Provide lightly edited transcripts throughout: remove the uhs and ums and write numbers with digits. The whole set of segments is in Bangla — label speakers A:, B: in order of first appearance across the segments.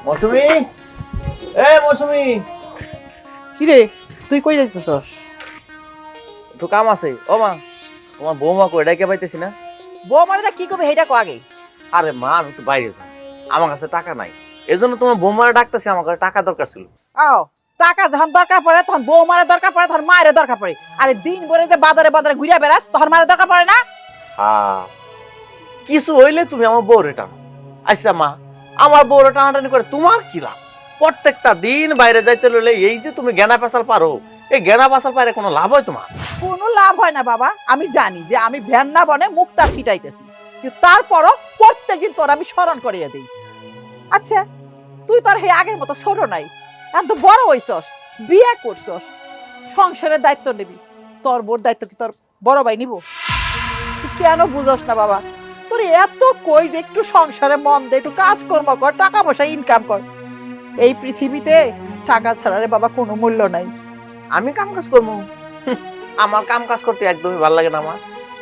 A: মৌসুমী, মৌসুমী,
B: কি রে তুই কই যাইতেছস?
A: একটু কাম আছে। ও মা, তোমার বৌমা কই ডাইকে পাইতেছি না।
B: বউ মারে কি করবে হেটা কো আগে।
A: আরে মা, আমি একটু বাইরে যাই, আমার কাছে টাকা নাই, এজন্য তোমার বৌমারে ডাকতেছি, আমার কাছে টাকা দরকার ছিল।
B: আও টাকা যখন দরকার পড়ে তখন বউ মারে দরকার পড়ে, তখন মায়ের দরকার পড়ে। আরে দিন ভরে যে বাজারে বাজারে ঘুরিয়া বেড়াস তখন মায়ের দরকার পড়ে না?
A: কিছু হইলে তুমি আমার বউরে টানো। আচ্ছা মা, আমার বউরে টানাটানি করে তোমার কি লাভ? প্রত্যেকটা দিন বাইরে যাইতে লইলে এই যে তুমি জ্ঞানা পেশাল পারো, এই জ্ঞানা পেশাল পারে কোনো লাভ হয় তোমার?
B: কোনো লাভ হয় না বাবা। আমি জানি যে আমি ভ্যান্না বনে মুক্তা ছিটাইতেছি, কিন্তু তারপরও প্রত্যেকদিন তোর আমি স্মরণ করিয়ে দিই। আচ্ছা তুই তোর হে আগের মতো ছোট নাই, এখন তো বড় হইছস, বিয়ে করছস, সংসারের দায়িত্ব নিবি। তোর বোর দায়িত্ব কি তোর বড় ভাই নিব? তুই কেন বুঝস না বাবা? তোর এত কই যে একটু সংসারে মন দে, একটু কাজকর্ম কর, টাকা পয়সা ইনকাম কর। এই পৃথিবীতে টাকা ছাড়া রে বাবা কোনো মূল্য নাই।
A: আমি কাম কাজ করবো? আমার কাম কাজ করতে একদমই ভালো লাগে না। আমার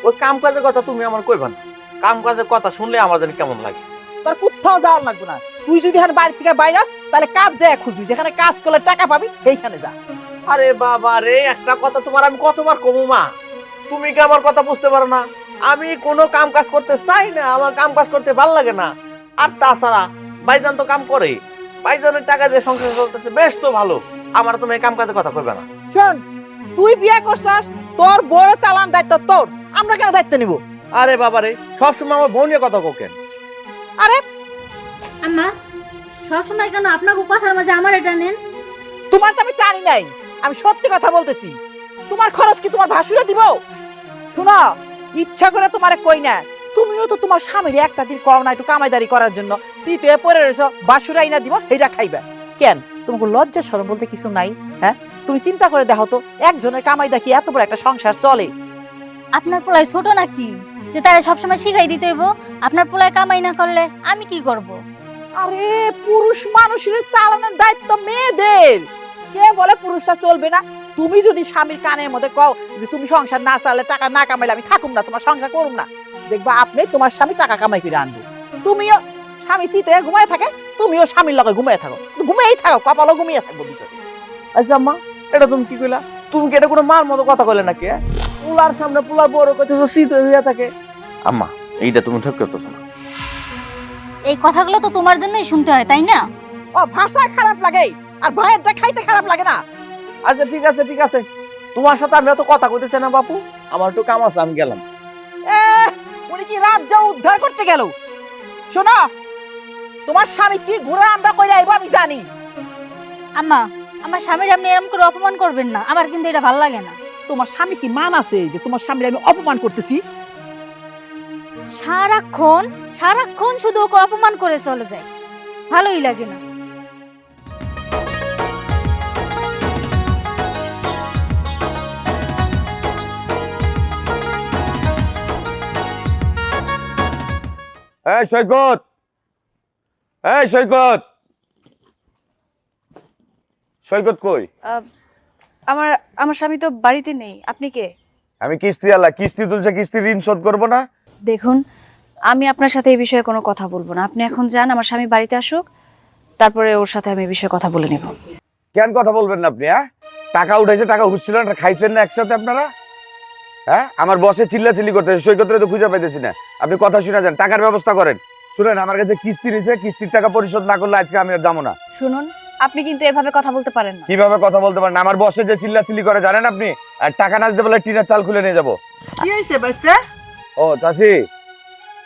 A: ওই কাম কাজের কথা তুমি আমার কইবা না। কাম কাজের কথা শুনলে আমার জানি কেমন লাগে।
B: তোর কোথাও যাওয়ার লাগবে না। তুই যদি এখন বাড়ি থেকে বাইরাস তাহলে কাজ যায় খুঁজবি, যেখানে কাজ করলে টাকা পাবি এইখানে যা।
A: আরে বাবা রে, একটা কথা তোমার আমি কতবার কমু মা, তুমি কি আমার কথা বুঝতে পারো না? আমি কোনো কাম কাজ করতে চাই না, আমার কাম কাজ করতে ভালো লাগে না। আর তাছাড়া ভাইজান তো কাম করে, ভাইজানের টাকা দিয়ে সংসার চলতেছে, বেশ তো ভালো। আমার তুমি এই কাম কাজের কথা কইবে না।
B: শোন, তুই বিয়ে করছস, তোর বড় চালান দায়িত্ব তোর, আমরা কেন দায়িত্ব নিব?
A: আরে বাবা রে, সবসময় আমার বোন নিয়ে কথা কোকেন।
B: আরে
C: আম্মা, সবসময় কেন আপনাকে কথার মাঝে আমার এটা নেন?
B: তোমার তো আমি টানি নাই, আমি সত্যি কথা বলতেছি। তোমার খরচ কি তোমার ভাসুরে দিব? শোনো, ইচ্ছা করে তোমারে কই না, তুমিও তো তোমার স্বামীর একটা দিন কও না একটু কামাইদারি করার জন্য চিতে পড়ে রয়েছো, বাসুরাই না দিব এটা খাইবা কেন? তোমাকে লজ্জা শরম বলতে কিছু নাই? হ্যাঁ, তুমি চিন্তা করে দেখো তো, একজনের কামাইদা কি এত বড় একটা সংসার চলে?
C: আপনার পোলায় ছোট নাকি যে তারা সবসময় শিখাই দিতে হইব? আপনার পোলায় কামাই না করলে আমি কি করব?
B: আরে পুরুষ মানুষের চালানোর দায়িত্ব মেয়েদের। কে বলে পুরুষরা চলবে না? তুমি যদি স্বামীর কানের মধ্যে কও যে তুমি সংসার না চালালে, টাকা না কামাইলে আমি থাকুম না, তোমার সংসার করুম না, দেখবা আপনি তোমার স্বামী টাকা কামাই করে আনবে। তুমিও স্বামী চিতে ঘুমায় থাকে, তুমিও স্বামীর লগে ঘুমায় থাকো, ঘুমিয়েই থাকো, কপালও ঘুমিয়ে থাকবো বিষয়।
A: আচ্ছা আম্মা, এটা তুমি কি কইলা? তুমি কি এটা কোনো মার মতো কথা কইলে নাকি? পোলার সামনে পোলার বড় কইতেছো শীত হইয়া থাকে। আম্মা, এইটা তুমি ঠিক করতেছো না।
C: এই কথাগুলো তো তোমার জন্যই শুনতে হয়, তাই না?
B: ও ভাষা খারাপ লাগে, আর ভাইয়েরটা খাইতে খারাপ লাগে না?
A: আচ্ছা ঠিক আছে, ঠিক আছে, তোমার সাথে আমি এত কথা কইতেছি না বাপু, আমার একটু কাম আছে, আমি গেলাম।
B: উনি কি রাজ্য উদ্ধার করতে গেল? শোনো, তোমার স্বামী কি ঘোড়া আন্দা কইরা আইবো আমি জানি।
C: আম্মা, আমার স্বামীর আপনি এরকম করে অপমান করবেন না, আমার কিন্তু এটা ভালো লাগে না।
B: তোমার স্বামী কি মান আছে যে তোমার স্বামীর আমি অপমান করতেছি?
C: সারাক্ষণ সারাক্ষণ শুধু ওকে অপমান করে চলে যায়, ভালোই লাগে না।
A: এই সৈকত, এই সৈকত, সৈকত কই?
D: আমার আমার স্বামী তো বাড়িতে নেই। আপনি কে?
E: আমি কিস্তি আলা, কিস্তি তুলছে, কিস্তি ঋণ শোধ করবো না?
D: দেখুন, আমি আপনার সাথে এই বিষয়ে কোনো কথা বলবো না। আপনি এখন যান, আমার স্বামী বাড়িতে আসুক, তারপরে ওর সাথে আমি এই বিষয়ে কথা বলে নেব।
E: কেন কথা বলবেন না আপনি? হ্যাঁ, টাকা উঠেছে, টাকা উঠছিল না, খাইছেন না একসাথে আপনারা? হ্যাঁ, আমার বসে চিল্লাচিল্লি করতেছে, সৈকতরে তো খুঁজে পাইতেছি না। আপনি কথা শুনে যান, টাকার ব্যবস্থা করেন। শুনেন, আমার কাছে কিস্তি নিছে, কিস্তির টাকা পরিশোধ না করলে আজকে আমি আর যাবো না।
D: শুনুন, আপনি কিন্তু এভাবে কথা বলতে পারেন না।
E: কিভাবে কথা বলতে পারেন? আমার বসে যে চিল্লাচিল্লি করে জানেন আপনি? আর টাকা না দিতে বলে টিনের চাল খুলে নিয়ে যাবো।
B: কি হইছে বাইস্তা?
E: ও চাচি,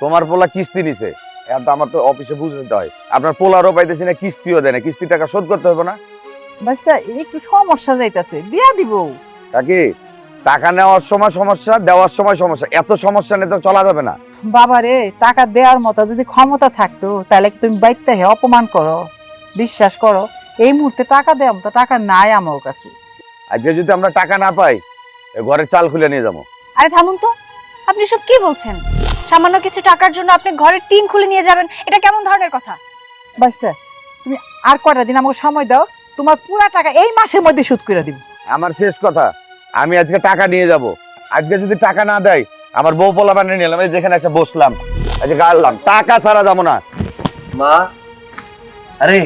E: তোমার পোলা কিস্তি নিছে, এখন তো আমার তো অফিসে বুঝতে হয়। আপনার পোলারও পাইতেছি না, কিস্তিও দেয় না, কিস্তি টাকা শোধ করতে হবে না?
B: বাইস্তা একটু সমস্যা যাইতাছে, দিয়া দিব।
E: কাকি, টাকা নেওয়ার সময় সমস্যা, দেওয়ার সময় সমস্যা, এত সমস্যা নিয়ে তো চলা যাবে না।
B: বাবা রে, টাকা দেওয়ার মতো যদি ক্ষমতা থাকতো তাহলে কি তুমি বাইতে হে অপমান করো? বিশ্বাস করো, এই মুহূর্তে টাকা দেওয়ার মতো টাকা নাই আমার কাছে।
E: আজকে যদি আমরা টাকা না পাই, ঘরের চাল খুলে নিয়ে যাবো।
D: আরে থামুন তো, আপনি সব কি বলছেন? সামান্য কিছু টাকার জন্য আপনি ঘরের টিন খুলে নিয়ে যাবেন, এটা কেমন ধরনের কথা?
B: বাইস্তা, তুমি আর কয়টা দিন আমাকে সময় দাও, তোমার পুরা টাকা এই মাসের মধ্যে শোধ করে দিব।
E: আমার শেষ কথা, আমি আজকে টাকা নিয়ে যাব। আজকে যদি টাকা না দেয়, আমার বউ পোলা বানিয়ে নিলাম, এই যেখানে এসে বসলাম, আজকে গাড়লাম, টাকা ছাড়া যাবো না।
A: মা, আরে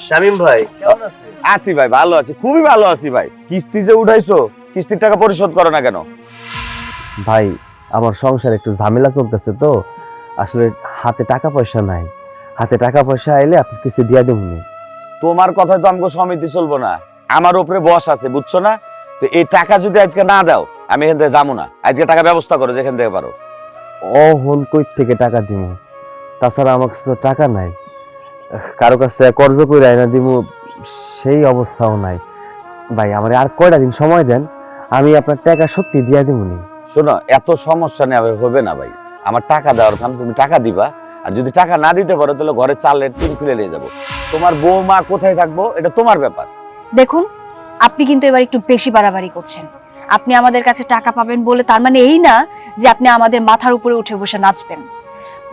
A: শামিম ভাই কেমন আছেন?
E: আছি ভাই, ভালো আছি, খুবই ভালো আছি ভাই। কিস্তি যে উঠাইছো, কিস্তির টাকা পরিশোধ করো না কেন?
F: ভাই আমার সংসার একটু ঝামেলা চলতেছে তো, আসলে হাতে টাকা পয়সা নাই। হাতে টাকা পয়সা আইলে আপনি কিছু দিয়া দেবনি।
E: তোমার কথায় তো আমাকে সমিতি চলবো না, আমার উপরে বস আছে, বুঝছো না? তো এই টাকা যদি আজকে না দাও, আমি এখান থেকে যাবো না। আজকে টাকা ব্যবস্থা করো যেখান থেকে পারো।
F: হন কই থেকে টাকা দিব? তাছাড়া আমার কাছে তো টাকা নাই, কারো কাছে কর্জ করে আইনা দিব সেই অবস্থাও নাই। ভাই আমার আর কয়টা দিন সময় দেন, আমি আপনার টাকা সত্যি দিয়া দেবনি।
E: শোনো, এত সমস্যা নেওয়া হবে না ভাই। আমার টাকা দেওয়ার কাম, তুমি টাকা দিবা। আর যদি টাকা না দিতে পারো তাহলে ঘরে চালের টিন খুলে নিয়ে যাবো। তোমার বৌমা কোথায় থাকবো এটা তোমার ব্যাপার।
D: দেখুন, আপনি কিন্তু এবার একটু বেশি বাড়াবাড়ি করছেন। আপনি আমাদের কাছে টাকা পাবেন বলে তার মানে এই না যে আপনি আমাদের মাথার উপরে উঠে বসে নাচবেন।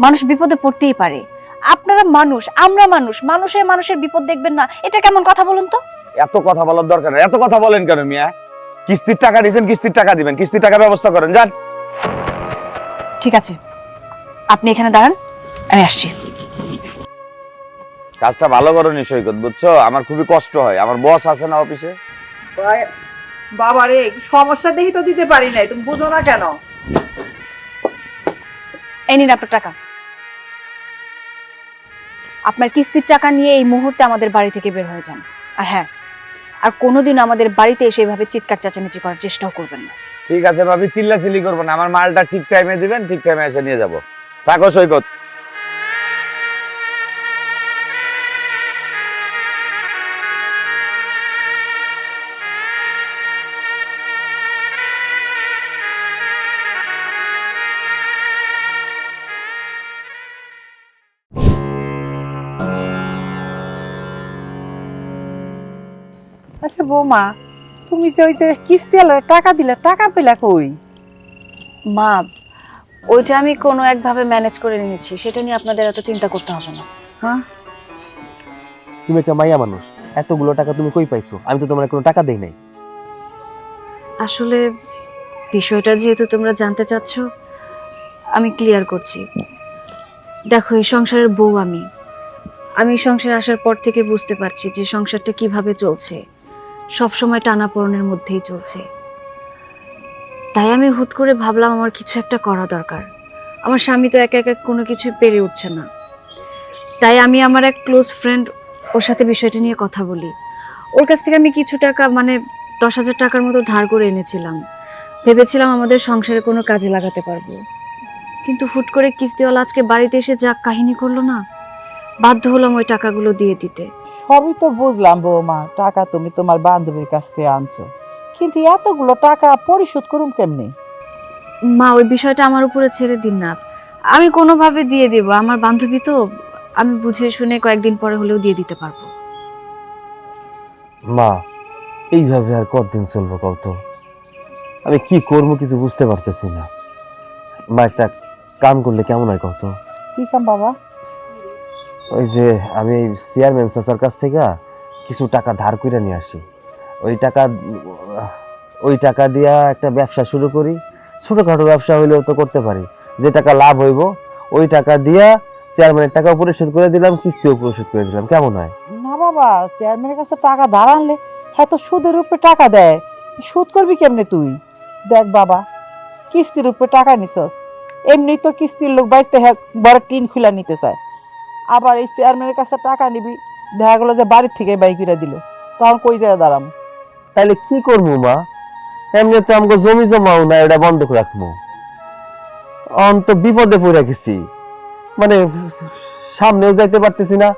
D: মানুষ বিপদে পড়তেই পারে। আপনারা মানুষ, আমরা মানুষ, মানুষের বিপদ দেখবেন না, এটা কেমন কথা বলুন তো?
E: এত কথা বলার দরকার নেই। এত কথা বলেন কেন মিয়া? কিস্তির টাকা দিয়েছেন, কিস্তির টাকা দিবেন, কিস্তির টাকা ব্যবস্থা করেন, যান।
D: ঠিক আছে, আপনি এখানে দাঁড়ান, আমি আসছি।
E: কাজটা ভালো করো নি সৈকত, বুঝছো? আমার খুবই কষ্ট হয়, আমার বস আছে না অফিসে।
B: বাবা রে, সমস্যা দেখি তো দিতে পারি নাই, তুমি বুঝো না কেন?
D: এই নিন আপনার টাকা। আপনার কিস্তির টাকা নিয়ে এই মুহূর্তে আমাদের বাড়ি থেকে বের হয়ে যান। আর হ্যাঁ, আর কোনোদিন আমাদের বাড়িতে এসে এভাবে চিৎকার চেঁচামেচি করার চেষ্টাও করবেন না।
E: ঠিক আছে ভাবি, চিল্লাচিল্লি করবো না। আমার মালটা ঠিক টাইমে দিবেন, ঠিক টাইমে এসে নিয়ে যাবো। থাকো সৈকত।
B: আচ্ছা বৌমা, তুমি যে ওই যে কিস্তি আলো টাকা দিলে, টাকা পেলা কই?
D: মা, ওইটা আমি কোনো একভাবে ম্যানেজ করে নিয়েছি, সেটা নিয়ে আপনাদের এত চিন্তা করতে হবে না।
B: হ্যাঁ,
F: তুমি একটা মাইয়া মানুষ, এতগুলো টাকা তুমি কই পাইছো? আমি তো তোমার কোনো টাকা দেই নাই।
D: আসলে বিষয়টা যেহেতু তোমরা জানতে চাচ্ছ, আমি ক্লিয়ার করছি। দেখো, এই সংসারের বউ আমি এই সংসারে আসার পর থেকে বুঝতে পারছি যে সংসারটা কিভাবে চলছে, সব সময় টানাপোড়েনের মধ্যেই চলছে। তাই আমি হুট করে ভাবলাম আমার কিছু একটা করা দরকার। আমার স্বামী তো একা একা কোনো কিছু পেরে উঠছে না। তাই আমি আমার এক ক্লোজ ফ্রেন্ড, ওর সাথে বিষয়টা নিয়ে কথা বলি। ওর কাছ থেকে আমি কিছু টাকা, মানে 10,000 টাকার মতো ধার করে এনেছিলাম। ভেবেছিলাম আমাদের সংসারে কোনো কাজে লাগাতে পারবো। কিন্তু হুট করে কিস্তিওয়ালা আজকে বাড়িতে এসে যা কাহিনী করলো না, বাধ্য হলাম ওই টাকাগুলো দিয়ে দিতে।
B: সবই তো বুঝলাম বৌমা, টাকা তুমি তোমার বান্ধবীর কাছ থেকে আনছো, কিন্তু এতগুলো টাকা পরিশোধ করুম কেমনে?
D: মা, ওই বিষয়টা আমার উপরে ছেড়ে দিন না, আমি কোনোভাবে দিয়ে দেব। আমার বান্ধবী তো, আমি বুঝে শুনে কয়েকদিন পরে হলেও দিয়ে দিতে পারবো।
F: মা, এইভাবে আর কতদিন চলবো কত? আমি কি করবো কিছু বুঝতে পারতেছি না। মা, একটা কাম করলে কেমন হয় কত?
B: কি কাম বাবা?
F: ওই যে আমি চেয়ারম্যান চাচার কাছ থেকে কিছু টাকা ধার করে নিয়ে আসি। ওই টাকা দিয়া একটা ব্যবসা শুরু করি। ছোটখাটো ব্যবসা হইলেও তো করতে পারি। যে টাকা লাভ হইব ওই টাকা দিয়া চেয়ারম্যানের টাকা পরিশোধ করে দিলাম, কিস্তিও পরিশোধ করে দিলাম, কেমন হয়?
B: না বাবা, চেয়ারম্যানের কাছে টাকা ধার আনলে হ্যাঁ তো সুদের উপরে টাকা দেয়, সুদ করবি কেমনে তুই? দেখ বাবা, কিস্তির উপরে টাকা নিছস, এমনি তো কিস্তির লোক বাড়িতে বড় টিন খুলে নিতে চায়, আবার এই চেয়ারম্যানের কাছে টাকা নিবি, দেখা গেলো যে বাড়ির থেকে বাই করে দিল, তখন কই যায় দাঁড়াম?
F: তাইলে কি করবো মা? এমনি তো আমাকে জমি জমাও না, এটা বন্ধক রাখবো। অন্ত বিপদে পড়ে গেছি, মানে সামনেও যাইতে পারতেছি না,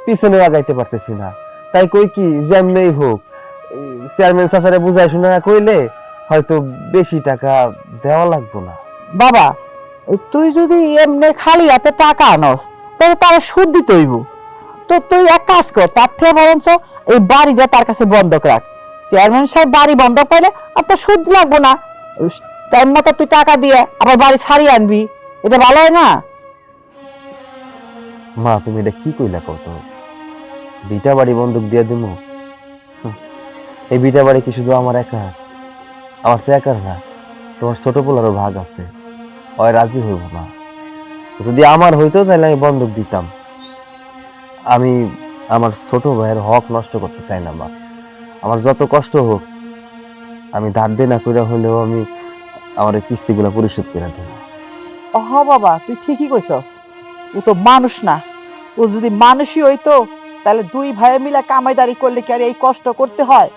F: পিছনেও আগাইতে পারতেছি না। তাই কই কি, যেমনেই হোক চেয়ারম্যান চাচারে বুঝাই শোনা কইলে হয়তো বেশি টাকা দেওয়া লাগবো না।
B: বাবা, তুই যদি এমনি খালি হাতে টাকা আনস তাহলে তারা সুদ দিতে হইব। তো তুই এক কাজ কর, তার থেকে বরঞ্চ এই বাড়িটা তার কাছে বন্ধক রাখ। চেয়ারম্যান সাহেব বাড়ি বন্ধক পাইলে আর তো সুদ লাগবো না, টাইম মতো তুই টাকা দিয়ে আবার বাড়ি ছাড়িয়ে আনবি, এটা ভালো হয় না?
F: মা, তুমি এটা কি কইলা কত? বিটা বাড়ি বন্ধক দিয়ে দিব? এই বিটা বাড়ি কি শুধু আমার একার? আমার তো একার না, তোমার ছোট পোলারও ভাগ আছে। ওই রাজি হইব না। যদি আমার হইতো তাহলে আমি বন্ধক দিতাম। আমি আমার ছোট ভাইয়ের হক নষ্ট করতে চাই না মা। আমার যত কষ্ট হোক আমি ধার দেনা করে হলেও আমি আমার এই কিস্তিগুলো পরিশোধ করে দেব।
B: বাবা তুই ঠিকই কইছস, ও তো মানুষ না। ও যদি মানুষই হইতো তাহলে দুই ভাই মিলে কামাইদারি করলে কি আর এই কষ্ট করতে হয়?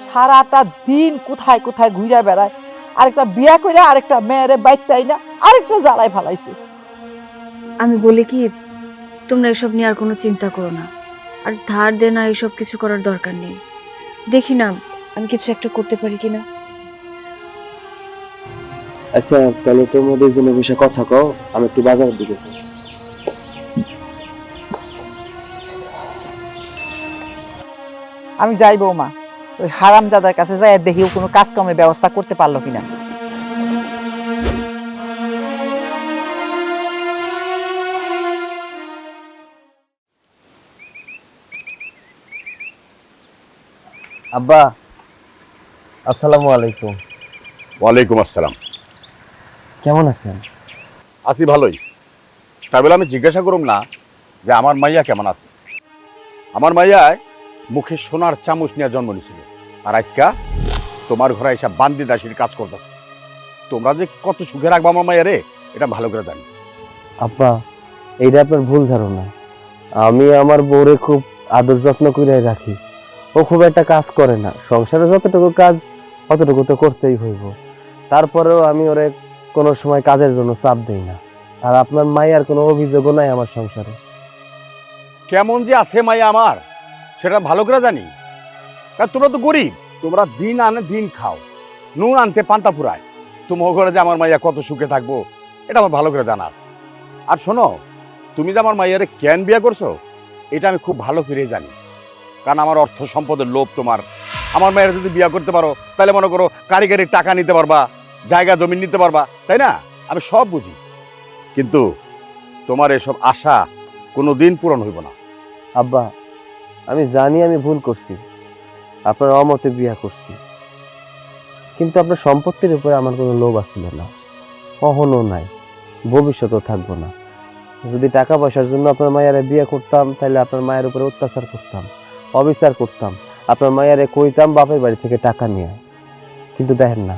B: সারাটা দিন কোথায় কোথায় ঘুরে বেড়ায়, আরেকটা বিয়া করে আরেকটা মেয়েরে বাইতাই না আরেকটা জ্বালায় ফালাইছে।
D: আমি বলি কি, তোমরা এসব নিয়ে আর কোনো চিন্তা করো না, আর ধার দেনা এসব কিছু করার দরকার নেই। দেখি না আমি কিছু একটা করতে পারি কিনা।
F: আচ্ছা তাহলে তোমাদের জন্য বিষয়ে কথা কও, আমি একটু বাজারের দিকে যাই।
B: আমি যাই বৌমা, ওই হারামজাদার কাছে যাই দেখি ও কোনো কাজ কামের ব্যবস্থা করতে পারলো কিনা।
F: আব্বা আসসালামু আলাইকুম।
E: ওয়ালাইকুম আসসালাম।
F: কেমন আছেন?
E: আছি ভালোই। তাই বলে আমি জিজ্ঞাসা করুম না যে আমার মাইয়া কেমন আছে? আমার মাইয়ায় মুখে সোনার চামচ নিয়ে জন্ম নিয়েছিল, আর আজকা তোমার ঘরে এসে বান্দি দাসীর কাজ করতেছে। তোমরা যে কত সুখে রাখবো আমার মাইয়া রে, এটা ভালো করে জানি।
F: আব্বা এইটা আপনার ভুল ধারণা। আমি আমার বউরে খুব আদর যত্ন করে রাখি। ও খুব একটা কাজ করে না, সংসারে যতটুকু কাজ অতটুকু তো করতেই হইব। তারপরেও আমি ওরে কোনো সময় কাজের জন্য চাপ দেই না। আর আপনার মায়ের কোনো অভিযোগও নাই আমার সংসারে।
E: কেমন যে আছে মাইয়া আমার সেটা ভালো করে জানি। কারণ তোমরা তো গরিব, তোমরা দিন আনে দিন খাও, নুন আনতে পান্তা ফুরায়। তোমার ঘরে যে আমার মাইয়া কত সুখে থাকবো এটা আমার ভালো করে জানা আছে। আর শোনো, তুমি যে আমার মাইয়ারে কেন বিয়ে করছো এটা আমি খুব ভালো করে জানি। কারণ আমার অর্থ সম্পদের লোভ তোমার। আমার মায়ের যদি বিয়ে করতে পারো তাহলে মনে করো কারিগরি টাকা নিতে পারবা, জায়গা জমি নিতে পারবা, তাই না? আমি সব বুঝি, কিন্তু তোমার এসব আশা কোনো দিন পূরণ হইব না।
F: আব্বা আমি জানি আমি ভুল করছি, আপনার অমতে বিয়া করছি, কিন্তু আপনার সম্পত্তির উপরে আমার কোনো লোভ আসছিল না, কখনো নাই, ভবিষ্যতেও থাকবো না। যদি টাকা পয়সার জন্য আপনার মায়েরা বিয়ে করতাম তাহলে আপনার মায়ের উপরে অত্যাচার করতাম, অবিচার করতাম, আপনার মায়েরে কইতাম বাপের বাড়ি থেকে টাকা নিয়ে। কিন্তু দেখেন না,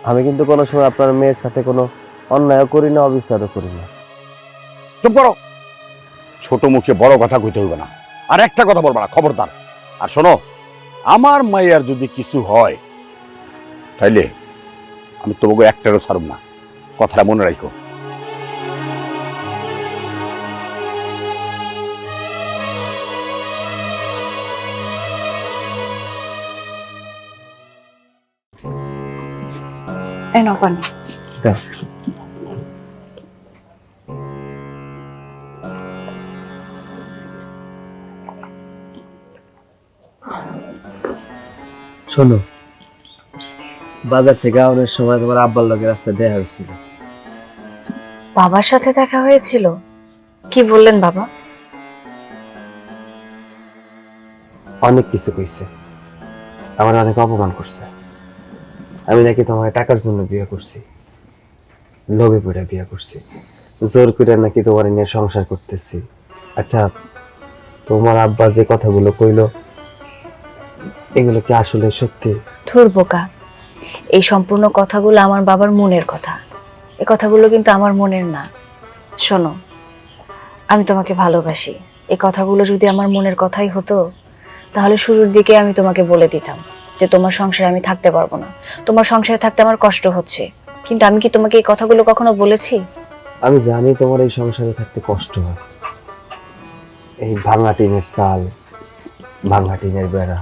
F: আমি কিন্তু কোনো সময় আপনার মেয়ের সাথে কোনো অন্যায়ও করি না, অবিচারও করি না।
E: চুপ করো, ছোট মুখে বড় কথা কইতে হইবে না, আর একটা কথা বলবা না, খবরদার। আর শোনো, আমার মায়ের যদি কিছু হয় তাইলে আমি তোমাকে একটারও ছাড়ব না, কথাটা মনে রাখো।
D: এই নাও পানি।
F: শোনো, বাজার থেকে আউনের সময় তোমার আব্বার লগে রাস্তায় দেখা হয়েছিল।
D: বাবার সাথে দেখা হয়েছিল? কি বললেন বাবা?
F: অনেক কিছু কইছে, আমার অনেক অপমান করছে। আমি নাকি তোমার টাকার জন্য বিয়ে করছি, লোভে পড়ে বিয়ে করছি, জোর করে নাকি তোমার নিয়ে সংসার করতেছি। আচ্ছা, তোমার আব্বা যে কথাগুলো কইলো এগুলো কি আসলে সত্যি?
D: ধুর বোকা, এই সম্পূর্ণ কথাগুলো আমার বাবার মনের কথা। এই কথাগুলো কিন্তু আমার মনের না। শোনো, আমি তোমাকে ভালোবাসি। এই কথাগুলো যদি আমার মনের কথাই হতো তাহলে শুরুর দিকে আমি তোমাকে বলে দিতাম যে তোমার সংসারে আমি থাকতে পারবো না, তোমার সংসারে থাকতে আমার কষ্ট হচ্ছে। কিন্তু আমি কি তোমাকে এই কথাগুলো কখনো বলেছি?
F: আমি জানি তোমার এই সংসারে থাকতে কষ্ট হয়, এই ভাঙা টিনের চাল, ভাঙা টিনের বেড়া,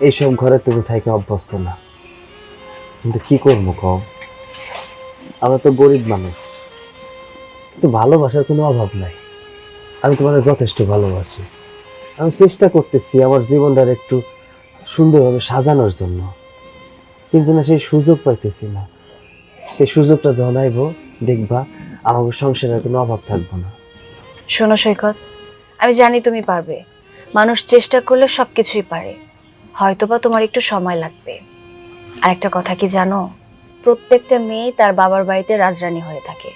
F: এইসব ঘরে তুমি থাইকে অভ্যস্ত না। কিন্তু কি করবো কও, আমরা তো গরিব মানুষ, কিন্তু ভালোবাসার কোনো অভাব নাই। আমি তোমার যথেষ্ট ভালোবাসি। আমি চেষ্টা করতেছি আমার জীবনটার একটু সুন্দরভাবে সাজানোর জন্য, কিন্তু না সেই সুযোগ পাইতেছি না। সেই সুযোগটা যখন আইব দেখবা আমাকে সংসারের কোনো অভাব থাকবো না।
D: শোনো সৈকত, আমি জানি তুমি পারবে। মানুষ চেষ্টা করলে সবকিছুই পারে, হয়তোবা তোমার একটু সময় লাগবে। আর একটা কথা কি জানো, প্রত্যেকটা মেয়ে তার বাবার বাড়িতে রাজরানী হয়ে থাকে।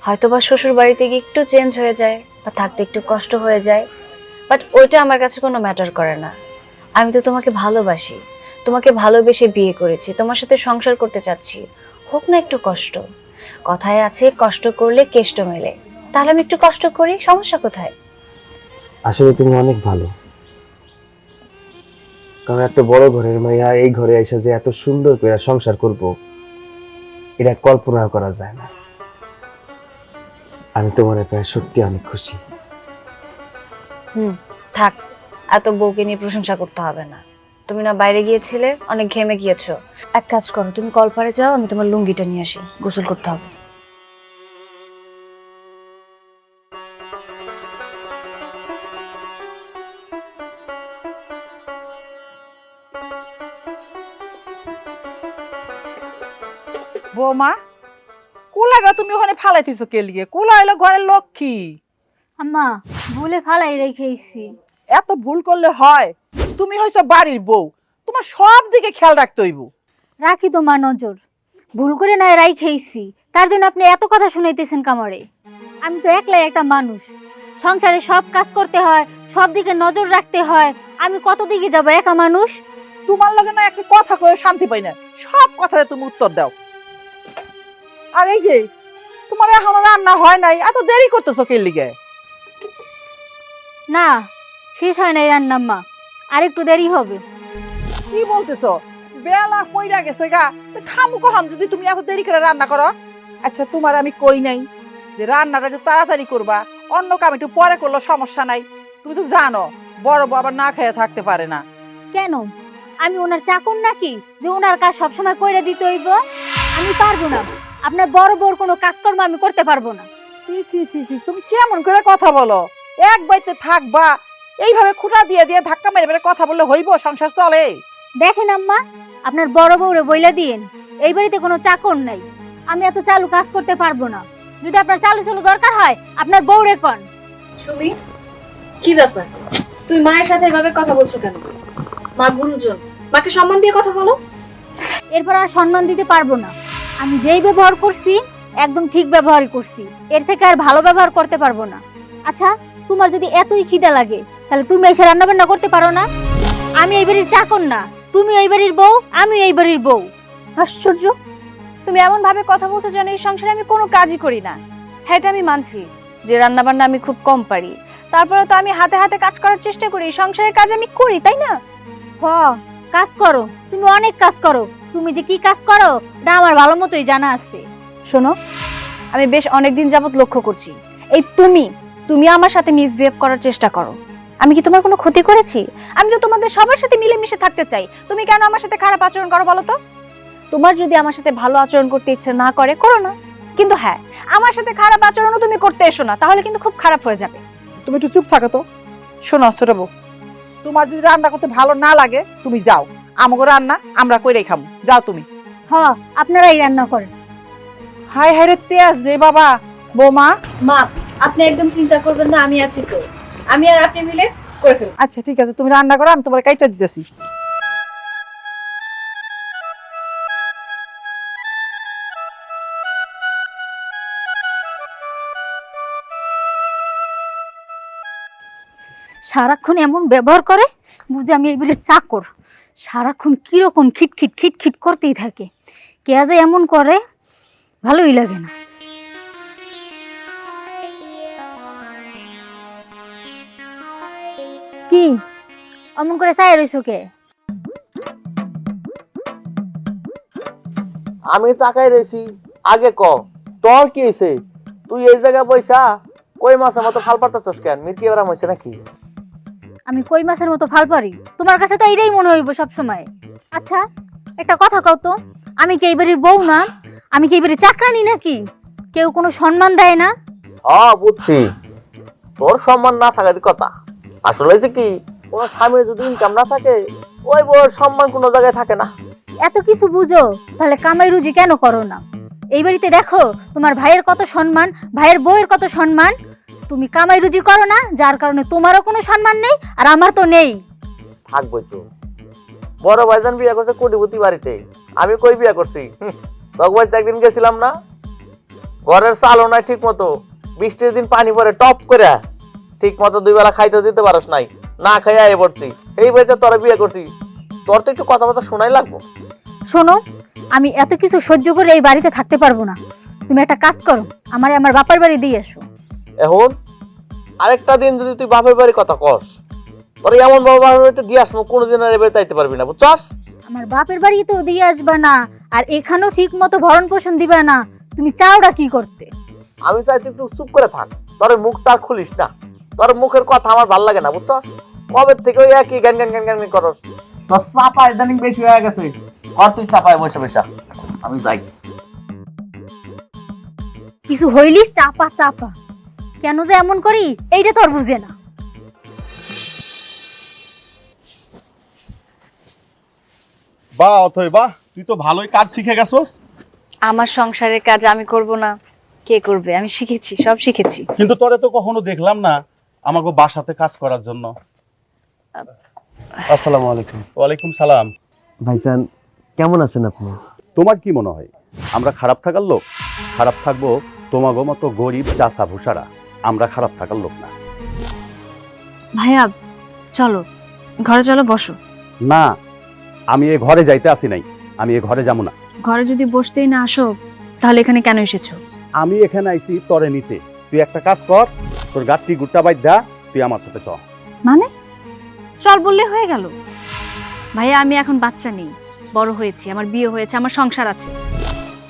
D: হয়তোবা শ্বশুর বাড়িতে গিয়ে একটু চেঞ্জ হয়ে যায়, বা থাকতে একটু কষ্ট হয়ে যায়, বাট ওইটা আমার কাছে কোনো ম্যাটার করে না। আমি তো তোমাকে ভালোবাসি, তোমাকে ভালোবেসে বিয়ে করেছি, তোমার সাথে সংসার করতে চাচ্ছি। হোক না একটু কষ্ট, কথায় আছে কষ্ট করলে কেষ্ট মেলে। তাহলে আমি একটু কষ্ট করি, সমস্যা কোথায়?
F: আসলে তুমি অনেক ভালো, কারণ এত বড় ঘরের মাইয়া এই ঘরে এসে যে এত সুন্দর করে সংসার করব এটা কল্পনা করা যায় না। আমি তোমার ব্যাপারে সত্যি অনেক খুশি।
D: থাক, এত বউকে নিয়ে প্রশংসা করতে হবে না। তুমি না বাইরে গিয়েছিলে, অনেক ঘেমে গিয়েছো। এক কাজ করো, তুমি কলপারে যাও, আমি তোমার লুঙ্গিটা নিয়ে আসি, গোসল করতে হবে।
B: বৌমা, কুলাটা তুমি ওখানে ফালাইতেছো কে লিগে? কুলা হলো ঘরের লক্ষ্মী।
C: আম্মা ভুলে ফালাই রেখেছি।
B: এত ভুল করলে হয়? তুমি হইছো বাড়ির বউ, তোমার সব দিকে খেয়াল রাখতে হইব।
C: রাখি তোমার নজর, ভুল করে নাই রাইখেইছি, তার জন্য আপনি এত কথা শুনাইতেছেন কামড়ে? আমি তো একলাই একটা মানুষ, সংসারে সব কাজ করতে হয়, সব দিকে নজর রাখতে হয়। আমি কত দিকে যাব একা মানুষ?
B: তোমার লগে না একটা কথা কয়ে শান্তি পাই না, সব কথাতে তুমি উত্তর দাও। আর এই যে তোমার এখনো রান্না হয় নাই, এত দেরি করতেছো কে লিগে?
C: না, শেষ হয় নাই রান্নাম্মা, আর একটু দেরি হবে।
B: কি বলতেছো? বেলা কইরা গেছে গা, খামু কখন যদি তুমি এত দেরি করে রান্না করো? আচ্ছা, তোমার আমি কই নাই যে রান্নাটা একটু তাড়াতাড়ি করবা, অন্য কাম একটু পরে করলো সমস্যা নাই? তুমি তো জানো বড় বউ আবার না খেয়ে থাকতে পারে না।
C: কেন, আমি ওনার চাকর নাকি যে ওনার কাজ সবসময় কইরা দিতে হইব? আমি পারবো না, আপনার বড় বড় কোনো কাজকর্ম আমি করতে পারবো না।
B: সি সি সি সি, তুমি কেমন করে কথা বলো? এক বাড়িতে থাকবা, এইভাবে খুঁটা দিয়ে দিয়ে ধাক্কা মেরে মেরে কথা বললে হইব? সংসার চলে?
C: দেখেন আম্মা, আপনার বড় বউরে বইলা দিয়েন এই বাড়িতে কোনো চাকর নাই, আমি এত চালু কাজ করতে পারবো না। যদি আপনার চালু চালু দরকার হয় আপনার বউরে কন।
D: সুমি, কি ব্যাপার? তুমি মায়ের সাথে এভাবে কথা বলছো কেন? মা গুরুজন, মাকে সম্মান দিয়ে কথা বলো।
C: এরপর আর সম্মান দিতে পারবো না। আমি যেই ব্যবহার করছি একদম ঠিক ব্যবহারই করছি, এর থেকে আর ভালো ব্যবহার করতে পারবো না। আচ্ছা, তোমার যদি এতই খিদা লাগে তাহলে তুমি এসে রান্না বান্না করতে পারো না? আমি এই বাড়ির চাকর না, তুমি এই বাড়ির বউ, আমি এই বাড়ির বউ।
D: আশ্চর্য, তুমি এমন ভাবে কথা বলছো যেন এই সংসারে আমি কোনো কাজই করি না। হ্যাঁ, এটা আমি মানছি যে রান্না বান্না আমি খুব কম পারি, তারপরে তো আমি হাতে হাতে কাজ করার চেষ্টা করি, সংসারের কাজ আমি করি, তাই না?
C: হ, কাজ করো, তুমি অনেক কাজ করো। তুমি যে কি কাজ করো এটা আমার ভালো মতোই জানা আছে।
D: শোনো, আমি বেশ অনেকদিন যাবত লক্ষ্য করছি এই তুমি আমার সাথে মিসবিহেভ করার চেষ্টা করো। আমি কি তোমার কোনো ক্ষতি করেছি? আমি তো তোমাদের সবার সাথে মিলেমিশে থাকতে চাই, তুমি কেন আমার সাথে খারাপ আচরণ করো বলো তো? তোমার যদি আমার সাথে ভালো আচরণ করতে ইচ্ছে না করে, করো না, কিন্তু হ্যাঁ, আমার সাথে খারাপ আচরণও তুমি করতে এসো না, তাহলে কিন্তু খুব খারাপ হয়ে যাবে।
B: তুমি একটু চুপ থাকো তো। শোনো ছোট বউ, তোমার যদি রান্না করতে ভালো না লাগে তুমি যাও, আমাকে রান্না আমরা কইরাই খাবো, যাও তুমি।
C: হ, আপনারাই রান্না করেন।
B: হাই হাই রে তেজ রে বাবা। বৌমা,
D: মা, আপনি একদম চিন্তা করবেন না, আমি আছি তো, আমি আর আপনি মিলে করে ফেলবো।
B: আচ্ছা ঠিক আছে, তুমি রান্না করো, আমি তোমার কাইটা দিতেছি।
C: সারাক্ষণ এমন ব্যবহার করে, বুঝে আমি এই বাড়ির চাকর। সারাক্ষণ কিরকম খিটখিট খিটখিট করতেই থাকে, কে যে এমন করে ভালোই লাগে না। কি অমন করে চাই রইছো কে?
A: আমি তাকাই রয়েছি, আগে ক তোর কি হয়েছে? তুই এই জায়গায় বইসা কই মাছের মতো ফাল পারতেছস কেন? মির্কি এবার হয়েছে নাকি?
C: আমি কই মাছের মতো ফাল পারি? তোমার কাছে তো এটাই মনে হইব সব সময়। আচ্ছা, একটা কথা কও তো, আমি কি এই বাড়ির বউ না? আমি কি এই বাড়ির চাকরানি নাকি? কেউ কোনো সম্মান দেয় না?
A: বুঝছি, তোর সম্মান না থাকার কথা। আসলে হয়েছে কি, কোনো স্বামীর যদি ইনকাম না থাকে ওই বউর সম্মান কোনো জায়গায় থাকে না।
C: এত কিছু বুঝো, তাহলে কামাই রুজি কেন করো না? এই বাড়িতে দেখো তোমার ভাইয়ের কত সম্মান, ভাইয়ের বউয়ের কত সম্মান। তুমি কামাই রুজি করো না, যার কারণে তোমারও কোনো সম্মান নেই আর আমার তো নেই।
A: থাকবই তো। বড় ভাইজান বিয়ে করছে কোটিপতি বাড়িতে, আমি কই বিয়ে করছি? তখন একদিন গেছিলাম না, ঘরের চালও নাই ঠিক মতো, বৃষ্টির দিন পানি পরে টপ করে ঠিক মতো 2 বেলা খাইতে দিতে পারস নাই, না খাইয়া এ পড়ছি, এই বাড়িতে তোরা বিয়ে করছি, তোর তো একটু কথাবার্তা শোনাই লাগবো।
C: শোনো, আমি এত কিছু সহ্য করে এই বাড়িতে থাকতে পারবো না। তুমি একটা কাজ করো, আমারে আমার বাপের বাড়ি দিয়ে এসো।
A: এখন আরেকটা দিন যদি তুই বাপের বাড়ির কথা কস, তোর এমন বাবার বাড়িতে দিয়ে আসবো, কোনোদিন আর এ বাড়িতে আইতে পারবি না, বুঝছস?
C: আমার বাপের বাড়ি তো দিয়ে আসবা না, আর এখানেও ঠিক মতো ভরণ পোষণ দিবা না। তুমি চাওটা কি করতে?
A: আমি চাই তুই একটু চুপ করে থাক, তোর মুখটা আর খুলিস না, তোর মুখের কথা আমার ভাল লাগে না, বুঝছস? কবে থেকে ওই একই গান গান গান গান করস, তোর চাপা ইদানিং বেশি হয়ে গেছে। আর তুই চাপায় বসে বসে, আমি যাই।
C: কিছু হইলি চাপা চাপা, কেন যে এমন করি এইটা তোর বুঝে না।
G: বাহ অথই বাহ, তুই তো ভালোই কাজ শিখে গেছস।
D: আমার সংসারের কাজ আমি করব না, কে করবে? আমি শিখেছি, সব শিখেছি।
G: কিন্তু তোরে তো কখনো দেখলাম না আমাকে বাসাতে কাজ করার জন্য।
F: আসসালামু আলাইকুম।
G: ওয়ালাইকুম সালাম।
F: ভাইজান, কেমন আছেন আপনি?
G: তোমার কি মনে হয় আমরা খারাপ থাকার লোক? খারাপ থাকবো তোমাগো মতো গরিব চাষা ভুষারা, আমরা খারাপ থাকার লোক না।
D: ভাইয়া চলো ঘরে, চলো বসো।
G: না, আমি এ ঘরে যাইতে আসি নাই, আমি এ ঘরে যাবো না।
D: ঘরে যদি বসতেই না আসো তাহলে এখানে কেন এসেছো?
G: আমি এখানে আইছি তরে নিতে। তুই একটা কাজ কর, তোর গাঠটি গুট্টা বাইদ্ধা তুই আমার সাথে চল।
D: মানে চল বললে হয়ে গেল? ভাইয়া আমি এখন বাচ্চা নেই, বড় হয়েছি, আমার বিয়ে হয়েছে, আমার সংসার আছে।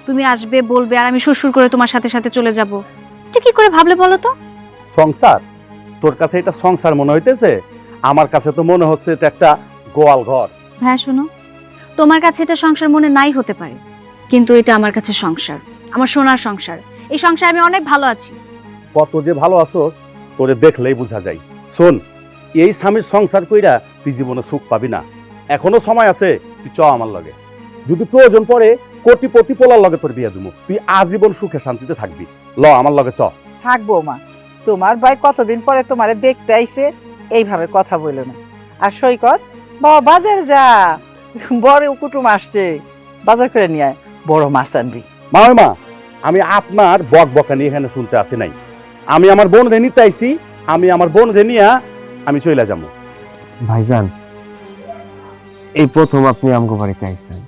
D: তুমি আসবে বলবে আর আমি সুরসুর করে তোমার সাথে সাথে চলে যাব, এটা কি করে ভাবলে বলো তো?
G: সংসার? তোর কাছে এটা সংসার মনে হইতেছে? আমার কাছে তো মনে হচ্ছে এটা একটা গোয়াল ঘর।
D: ভাইয়া শোনো, তোমার কাছে এটা সংসার মনে নাই হতে পারে, কিন্তু এটা আমার কাছে সংসার, আমার সোনার সংসার। এই সংসারে আমি অনেক ভালো আছি।
G: কত যে ভালো আছোস তোরে দেখলেই বোঝা যায়। শোন, এই স্বামীর সংসার কইরা তুই জীবনে সুখ পাবি না। এখনো সময় আছে, তুই চ আমার লগে। যদি প্রয়োজন পড়ে কোটিপতি পোলার লগে তোর বিয়ে দিব, তুই আজীবন সুখে শান্তিতে থাকবি। ল আমার লগে চ।
B: থাকবো মা, তোমার ভাই কতদিন পরে তোমারে দেখতে আইছে, এইভাবে কথা বললো না। আর সৈকত, বাবা বাজার যা, বড় কুটুম আসছে, বাজার করে নিয়ে আয়, বড় মাছ আনবি।
G: মা, আমি আপনার বক বকানি এখানে শুনতে আসি নাই। আমি আমার বোন রে নিতে আইছি, আমি আমার বোন রে নিয়া আমি চলে যাবো।
F: ভাইজান, এই প্রথম আপনি আমগো বাড়িতে আইছেন,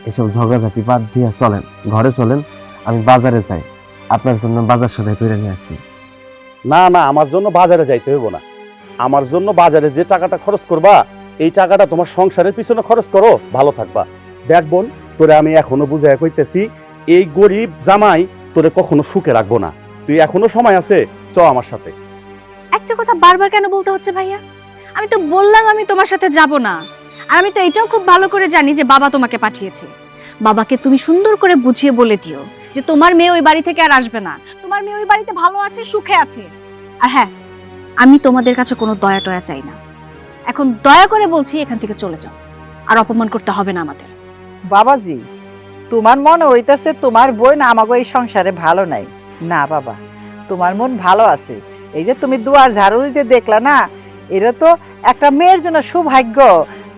F: এসব ঝগড়াঝাটি বাদ দিয়ে চলেন, ঘরে চলেন, আমি বাজারে যাই, আপনার জন্য বাজার সদাই করে নিয়ে আসি।
G: না না, আমার জন্য বাজারে যাইতে হইব না। আমার জন্য বাজারে যে টাকাটা খরচ করবা, এই টাকাটা তোমার সংসারের পিছনে খরচ করো, ভালো থাকবা। দেখ বোন, তোরে আমি এখনো বুঝাই কইতেছি, এই গরিব জামাই তোরে কখনো সুখে রাখবো না। তুই এখনো সময় আছে, চ আমার সাথে।
D: একটা কথা বারবার কেন বলতে হচ্ছে ভাইয়া? আমি তো বললাম আমি তোমার সাথে যাব না। আর আমি তো এটাও খুব ভালো করে জানি যে বাবা তোমাকে পাঠিয়েছে। বাবাকে তুমি সুন্দর করে বুঝিয়ে বলে দিও যে তোমার মেয়ে ওই বাড়ি থেকে আর আসবে না, তোমার মেয়ে ওই বাড়িতে ভালো আছে, সুখে আছে। আর হ্যাঁ, আমি তোমাদের কাছে কোনো দয়া টয়া চাই না। এখন দয়া করে বলছি এখান থেকে চলে যাও, আর অপমান করতে হবে না আমাদের।
B: বাবাজি, তোমার মনে হইতেছে তোমার বোন আমাকে এই সংসারে ভালো নাই। না বাবা, তোমার মন ভালো আছে। এই যে তুমি দুয়ার ঝাড়ু দিতে দেখলা না, এরা তো একটা মেয়ের জন্য সৌভাগ্য।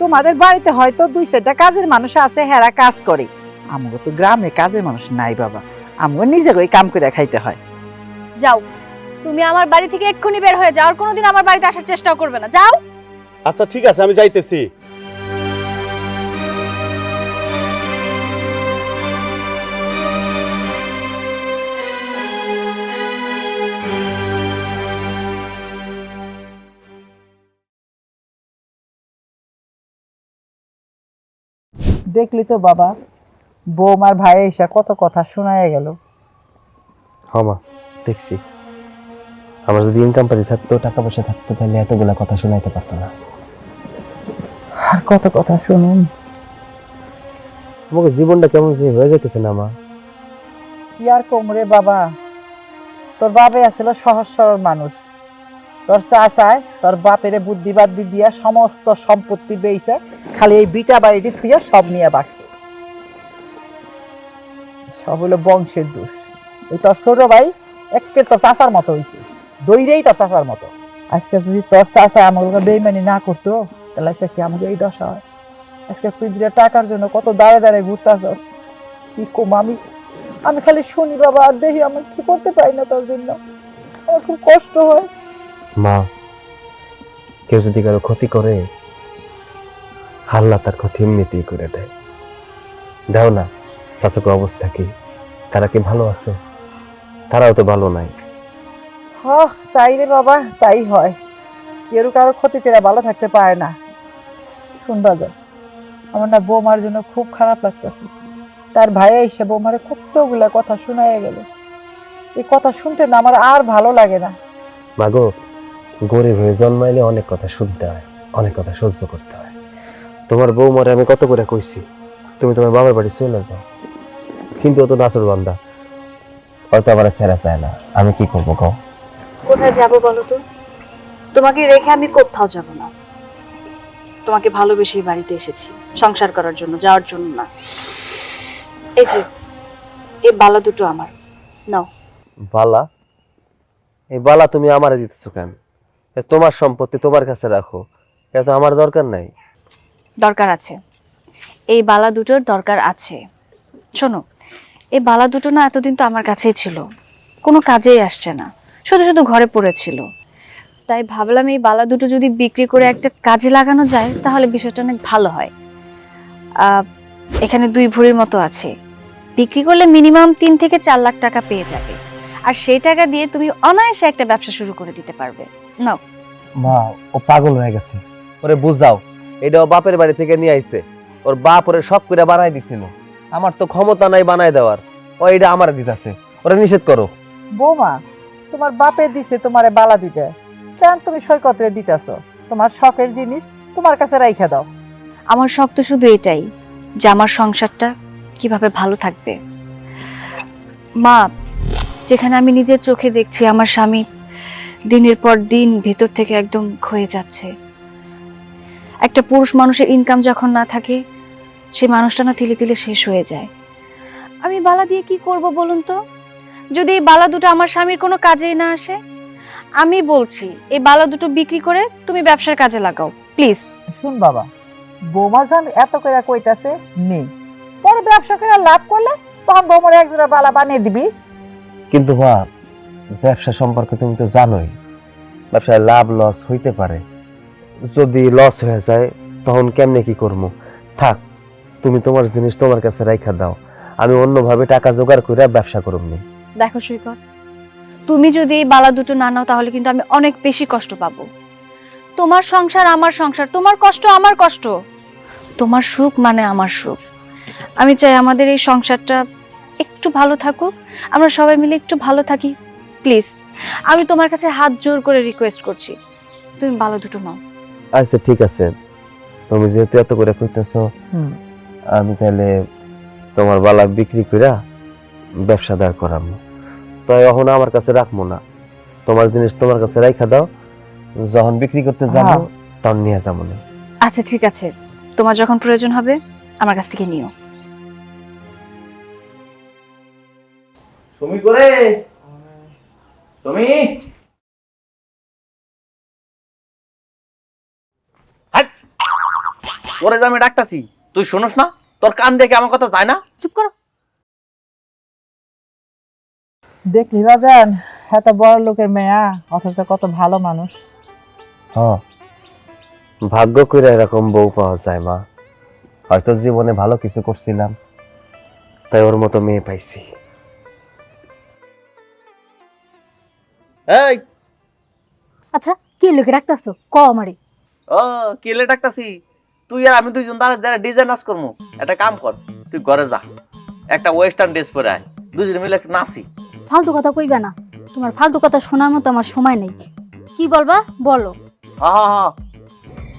B: তোমাদের বাড়িতে হয়তো 2-4টা কাজের মানুষ আছে, হেরা কাজ করে। আমাকে তো গ্রামে কাজের মানুষ নাই বাবা, আমাকে নিজে ওই কাম করে খাইতে হয়।
D: যাও, তুমি আমার বাড়ি থেকে এক্ষুনি বের হয়ে যাও, আর কোনোদিন আমার বাড়িতে আসার চেষ্টাও করবে না। যাও।
G: আচ্ছা ঠিক আছে, আমি যাইতেছি।
B: দেখলি তো বাবা, বৌমার ভাই এসে কত কথা শোনায় গেল।
F: হ্যাঁ মা, দেখছি। আমার যদি ইনকাম পাতি থাকতো, টাকা পয়সা থাকতো, তাহলে এতগুলা কথা শোনাইতে পারতো না।
B: আর কত কথা শুনুন।
F: আমাকে জীবনটা কেমন যে হয়ে যেতেছে না মা।
B: কি আর কোমরে বাবা, তোর বাপে আসছিল সহজ সরল মানুষ। তোর চাচায় তোর বাপেরে বুদ্ধিবাদ দিয়া সমস্ত সম্পত্তি বেইছে, খালি এই বিটা বাড়িটি থুইয়া সব নিয়ে বাকছে। সব হলো বংশের দোষ। এই তোর ছোট ভাই একে তোর চাচার মতো হইছে, দইরেই তোর চাচার মতো। আজকে যদি তোর চাচা আমাকে বেইমানি না করতো, তাহলে আজকে কি আমাকে এই দশা হয়? আজকে তুই দুটা টাকার জন্য কত দাঁড়ে দাঁড়ে ঘুরতাছস। কি কম আমি খালি শুনি বাবা, আর দেখি, আমি কিছু করতে পারি না তোর জন্য। আমার খুব কষ্ট হয়।
F: মা, কেউ যদি কারো ক্ষতি করে, আল্লাহ তার ক্ষতি এমনিতেই করে দেয়। দাও না চাচাকে অবস্থা কি, তারা কি ভালো আছে? তারাও তো ভালো নাই।
B: তাই রে বাবা, তাই হয়। কেউ কারো ক্ষতি করে ভালো থাকতে পারে না। শুনবা যায়, আমার না বৌমার জন্য খুব খারাপ লাগতেছে। তার ভাই এসে বৌমারে কতগুলা কথা শোনায় গেল। এই কথা শুনতে না আমার আর ভালো লাগে না।
F: মাগো, গরিব হয়ে জন্মাইলে অনেক কথা শুনতে হয়, অনেক কথা সহ্য করতে হয়। তোমার বৌমারে আমি কত করে কইছি তুমি তোমার বাবার বাড়ি চলে যাও, কিন্তু ও তো নাচুর বান্দা, হয়তো আমার ছেড়া চায় না। আমি কি করবো কও?
D: কোথায় যাব বলো তো? তোমাকে রেখে আমি কোথাও যাব না। তোমাকে ভালোবেসেই বাড়িতে এসেছি, সংসার করার জন্য, যাওয়ার জন্য না। এই যে এই বালা দুটো আমার, নাও।
F: বালা? এই বালা তুমি আমারে দিতেছো কেন? এ তোমার সম্পত্তি, তোমার কাছে রাখো, এটা তো আমার দরকার নাই।
D: দরকার আছে, এই বালা দুটোর দরকার আছে। শোনো, এই বালা দুটো না এতদিন তো আমার কাছেই ছিল, কোনো কাজেই আসছে না, শুধু শুধু ঘরে পড়েছিল। তাই ভাবলাম এই বালা দুটো যদি বিক্রি করে একটা কাজে লাগানো যায় তাহলে বিষয়টা অনেক ভালো হয়। এখানে 2 ভরির মতো আছে, বিক্রি করলে মিনিমাম 3 থেকে 4 লাখ টাকা পেয়ে যাবে। আর সেই টাকা দিয়ে তুমি অনায়াসে একটা ব্যবসা শুরু করে দিতে পারবে। নাও।
F: মা, ও পাগল হয়ে গেছে, ওরে বুঝাও। এটা ও বাপের বাড়ি থেকে নিয়ে আইছে, ওর বাপ ওরে সব করে বানাই দিছিল। আমার তো ক্ষমতা নাই বানাই দেওয়ার, ও এটা আমার দিতেছে, ওরে নিষেধ করো।
B: বৌমা, তোমার বাপে দিছে তোমারে বালা দিতে, কেন তুমি সৈকতে দিতেছ? তোমার শখের জিনিস তোমার কাছে রাইখা দাও।
D: আমার শখ তো শুধু এটাই যে আমার সংসারটা কিভাবে ভালো থাকবে। মা, যেখানে আমি নিজের চোখে দেখছি আমার স্বামী দিনের পর দিন ভেতর থেকে একদম ক্ষয়ে যাচ্ছে। একটা পুরুষ মানুষের ইনকাম যখন না থাকে, সে মানুষটা না তিলে তিলে শেষ হয়ে যায়। আমি বালা দিয়ে কি করব বলুন তো? যদি এই বালা দুটো আমার স্বামীর কোনো কাজেই না আসে, আমি বলছি এই বালা দুটো বিক্রি করে তুমি ব্যবসার কাজে লাগাও প্লিজ।
B: শুন বাবা, বৌমা যান এত করে কইতাছে নেই, পরে ব্যবসা করে লাভ করলে তখন বৌমার একজোড়া বালা বানিয়ে দিবি।
F: কিন্তু মা, ব্যবসা সম্পর্কে তুমি তো জানোই, ব্যবসায় লাভ লস হইতে পারে। যদি লস হয়ে যায় তখন কেমনে কি করবো? থাক, তুমি তোমার জিনিস তোমার কাছে রাইখা দাও, আমি অন্যভাবে টাকা জোগাড় করে ব্যবসা করব।
D: দেখো সৈকত, তুমি যদি এই বালা দুটো না নাও তাহলে কিন্তু আমি অনেক বেশি কষ্ট পাবো। তোমার সংসার আমার সংসার, তোমার কষ্ট আমার কষ্ট, তোমার সুখ মানে আমার সুখ। আমি চাই আমাদের এই সংসারটা একটু ভালো থাকুক, আমরা সবাই মিলে একটু ভালো থাকি প্লিজ। আমি তোমার কাছে হাত জোর করে রিকোয়েস্ট করছি, তুমি বালা দুটো নাও।
F: আচ্ছা ঠিক আছে, তুমি যেহেতু এত করে কইতেছো, আমি তাহলে তোমার বালা বিক্রি করে ব্যবসা দাঁড় করাবো। তো এখন আমার কাছে রাখবো না, তোমার জিনিস তোমার কাছে রাইখা দাও, যখন বিক্রি করতে যাবো তখন নিয়ে যাবো না।
D: আচ্ছা ঠিক আছে, তোমার যখন প্রয়োজন হবে আমার কাছ থেকে নিও।
A: তুমি করে তুমি ওরে যে আমি ডাকতাছি, তুই শোনস না? তোর কান দেখে আমার কথা যায় না?
D: চুপ করো।
B: দেখলি বাজান, এত বড় লোকের মেয়া অথচ কত ভালো মানুষ।
F: ভাগ্য করে এরকম বউ পাওয়া যায় মা। হয়তো জীবনে ভালো কিছু করছিলাম, তাই ওর মতো মেয়ে পাইছি।
A: এই
C: আচ্ছা, কি লোকে রাখতেছো ক আমারে?
A: ও কেলে ডাকতাছি? তুই আর আমি দুইজন দ্বারা ডিজাইন নাচ করবো। একটা কাম কর, তুই ঘরে যা, একটা ওয়েস্টার্ন ড্রেস পরে আয়, দুজনে মিলে একটু নাচি।
C: ফালতু কথা কইবা না, তোমার ফালতু কথা শোনার মতো আমার সময় নেই। কি বলবা বলো।
A: হা হা হা,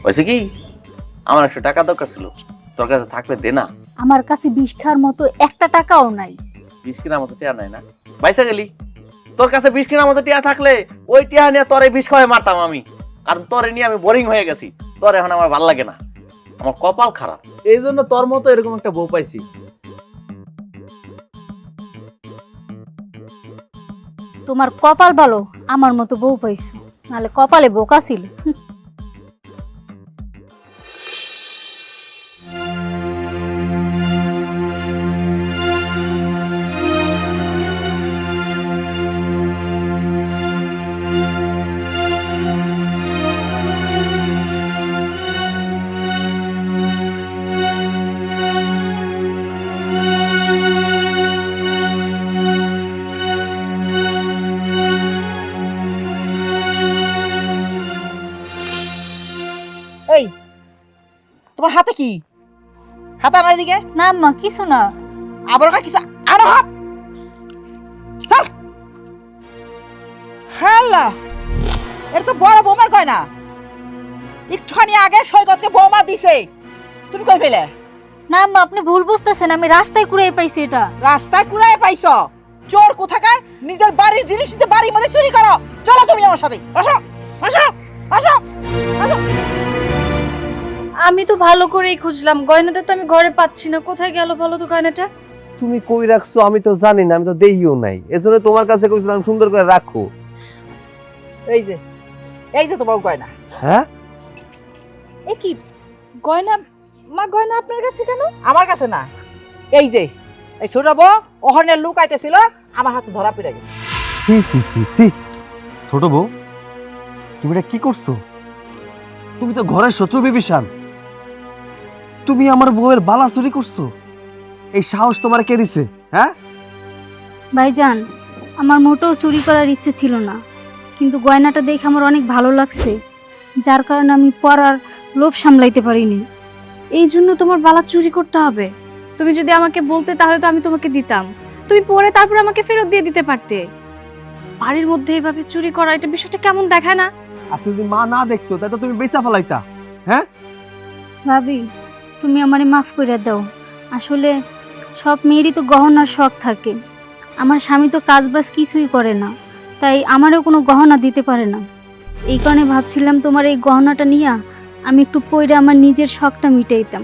A: হয়েছে কি, আমার 100 টাকা দরকার ছিল, তোর কাছে থাকলে দে না।
C: আমার কাছে 20 খাওয়ার মতো একটা টাকাও নাই।
A: 20 কিনা মতো টিয়া নাই না? বাইসা গেলি, তোর কাছে 20 কিনা মতো টিয়া থাকলে ওই টিয়া নিয়ে তোরে 20 খাওয়াই মারতাম আমি। কারণ তোরে নিয়ে আমি বোরিং হয়ে গেছি, তোর এখন আমার ভাল লাগে না, আমার কপাল খারাপ, এই জন্য তোর মতো এরকম একটা বউ পাইছি।
C: তোমার কপাল ভালো আমার মতো বউ পাইছো, নাহলে কপালে বোকা ছিল।
B: এই তোমার হাতে কি? হাত আনার দিকে
C: না আম্মা কিছু না।
B: আবার কিছু আরো হাত। চল। হ্যালো, এটা তো বড় বৌমার গয়না। একটুখানি আগে সৈকতকে বৌমা দিছে, তুমি কই পেলে?
C: না আম্মা আপনি ভুল বুঝতেছেন, আমি রাস্তায় কুড়িয়ে পাইছি এটা।
B: রাস্তায় কুড়ায় পাইছ? চোর কোথাকার, নিজের বাড়ির জিনিস নিজের বাড়ির মধ্যে চুরি করো। চলো তুমি আমার সাথে, আসো আসো আসো আসো।
D: আমি তো ভালো করেই খুঁজলাম, গয়নাটা তো আমি ঘরে পাচ্ছি না। কোথায় গেল বলো তো গয়নাটা?
F: তুমি কই রাখছো আমি তো জানি না, আমি তো দেখিও নাই, এজন্য তোমার কাছে কইছিলাম সুন্দর করে রাখো।
B: এই যে, এই যে তোমার গয়না।
F: হ্যাঁ,
D: এ কি গয়না? মা গয়না আপনার কাছে কেন?
B: আমার কাছে না, এই যে এই ছোট বউ ওখানে লুকাইতেছিল, আমার হাতে ধরা পড়ে গেছে।
F: সি সি সি সি, ছোট বউ তুমি এটা কি করছো? তুমি তো ঘরের শত্রু বিভীষণ, তুমি আমার বউয়ের বালা চুরি করছো। এই সাহস তোমার কে দিছে? হ্যাঁ,
C: ভাইজান, আমার মোটেও চুরি করার ইচ্ছে ছিল না, কিন্তু গয়নাটা দেখে আমার অনেক ভালো লাগছে, যার কারণে আমি পরার লোভ সামলাইতে পারিনি।
D: এই জন্য তোমার বালা চুরি করতে হবে? তুমি যদি আমাকে বলতে তাহলে তো আমি তোমাকে দিতাম, তুমি পরে তারপর আমাকে ফেরত দিয়ে দিতে পারতে। বাড়ির মধ্যে এইভাবে চুরি করা, এটা বিষয়টা কেমন দেখায় না?
F: আসলে যদি মা না দেখতো তাই তো তুমি বেচা ফেলাইতা। হ্যাঁ,
C: ভাবি তুমি আমারে মাফ করে দাও। আসলে সব মেয়েরই তো গহনার শখ থাকে, আমার স্বামী তো কাজবাজ কিছুই করে না, তাই আমারও কোনো গহনা দিতে পারে না। এই কারণে ভাবছিলাম তোমার এই গহনাটা নিয়ে আমি একটু পইরে আমার নিজের শখটা মিটাইতাম।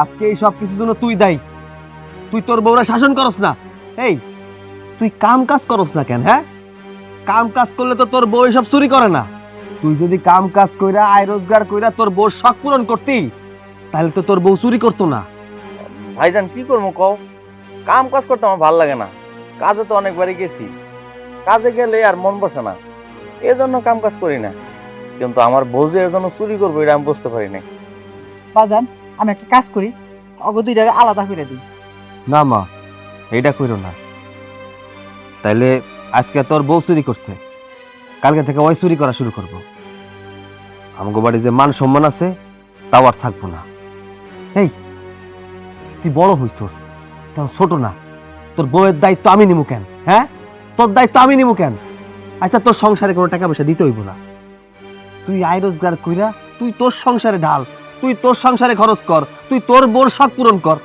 F: আজকে এই সব কিছুর জন্য তুই দায়ী। তুই তোর বউরা শাসন করস না। এই তুই কাম কাজ করস না কেন? হ্যাঁ, কাম কাজ করলে তো তোর বউ সব চুরি করে না। তুই যদি কাম কাজ কইরা আয় রোজগার কইরা তোর বউর শখ পূরণ করতি, তাহলে তো তোর বউ চুরি করতো না।
A: ভাইজান কি করবো কও, কাম কাজ করতে আমার ভালো লাগে না। কাজে তো অনেকবারই গেছি, কাজে গেলে আর মন বসে না, এজন্য কাম কাজ করি না। কিন্তু আমার বউ যে এর জন্য চুরি করবো এটা আমি বুঝতে পারি না।
B: বাজান, আমি একটা কাজ করি, অগ দুইটাকে আলাদা করে দিই।
F: না মা, এইটা কইরো না। তাইলে আজকে তোর বউ চুরি করছে, কালকে থেকে ওই চুরি করা শুরু করবো। আমাকে বাড়ি যে মান সম্মান আছে তাও আর থাকবো না। এই তুই বড় হইছস, তাও ছোট না। তোর বউয়ের দায়িত্ব আমি নিমু কেন? হ্যাঁ, তোর দায়িত্ব আমি নিমু কেন? আচ্ছা, তোর সংসারে কোনো টাকা পয়সা দিতে হইব না। তুই আয় রোজগার কইরা তুই তোর সংসারে ঢাল, তুই তোর সংসারে খরচ কর, তুই তোর বউর শখ পূরণ কর,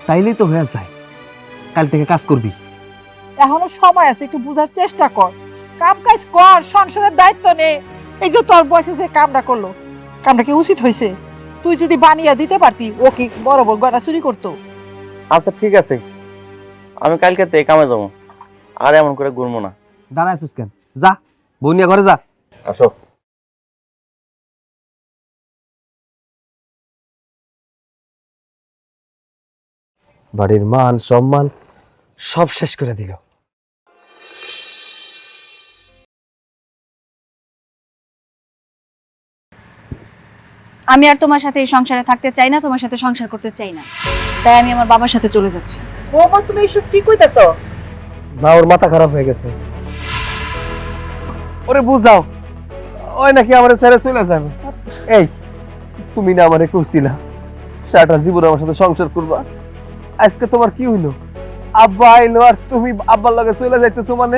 F: তাইলেই তো হয়ে যায়। কাল থেকে কাজ করবি।
B: এখনো সময় আছে, একটু বুঝার চেষ্টা কর, কাম কাজ কর, সংসারের দায়িত্ব নে। এই যে তোর বয়সে যে কামটা করলো, কামটা কি উচিত হয়েছে? তুই যদি বানিয়ে দিতে পারতি, ও কি বড় বড় গয়না চুরি করতো?
A: আচ্ছা ঠিক আছে, আমি কালকে থেকে কামে যাবো, আর এমন করে ঘুরবো না।
F: দাঁড়াইছিস কেন? যা, বউ নিয়ে ঘরে যা।
A: আসো।
F: বাড়ির মান সম্মান সব শেষ করে দিল।
D: আমি আর তোমার সাথে এই সংসারে থাকতে চাই না, তোমার সাথে সংসার করতে চাই না, তাই আমি আমার বাবার সাথে চলে যাচ্ছি।
B: বৌমা, তুমি এইসব কি কইতেছো?
F: না, ওর মাথা খারাপ হয়ে গেছে। ওরে বুঝাও, ওই নাকি আমার ছেড়ে চলে যাবে। এই তুমি না আমারে কইছিলা সারাটা জীবন আমার সাথে সংসার করবা, আজকে তোমার কি হইলো? আব্বা আইলো আর তুমি আব্বার লগে চলে যাইতেছো, মানে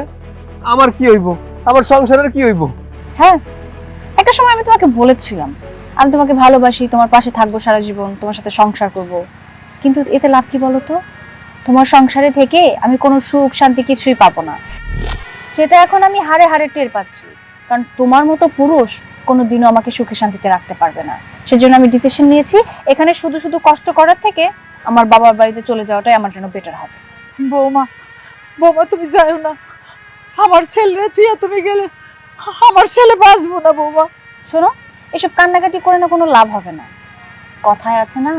F: আমার কি হইব? আমার সংসারের কি হইব?
D: হ্যাঁ, একটা সময় আমি তোমাকে বলেছিলাম আমি তোমাকে ভালোবাসি, তোমার পাশে থাকবো সারা জীবন, তোমার সাথে সংসার করব, কিন্তু এতে লাভ কি বলো তো? তোমার সংসারে থেকে আমি কোনো সুখ শান্তি কিছুই পাবো না। সেটা এখন আমি হাড়ে হাড়ে টের পাচ্ছি, কারণ তোমার মতো পুরুষ কোনোদিনও আমাকে সুখে শান্তিতে রাখতে পারবে না। সেজন্য আমি ডিসিশন নিয়েছি, এখানে শুধু শুধু কষ্ট করার থেকে আমার বাবার বাড়িতে চলে যাওয়াটাই আমার জন্য বেটার হবে।
B: বৌমা, বৌমা তুমি যাও না, আমার ছেলে তুই তুমি গেলে আমার ছেলে বাঁচবো না। বৌমা
D: শোনো, এসব কান্নাকাটি করে না কোনো লাভ হবে না। কথায় আছে না,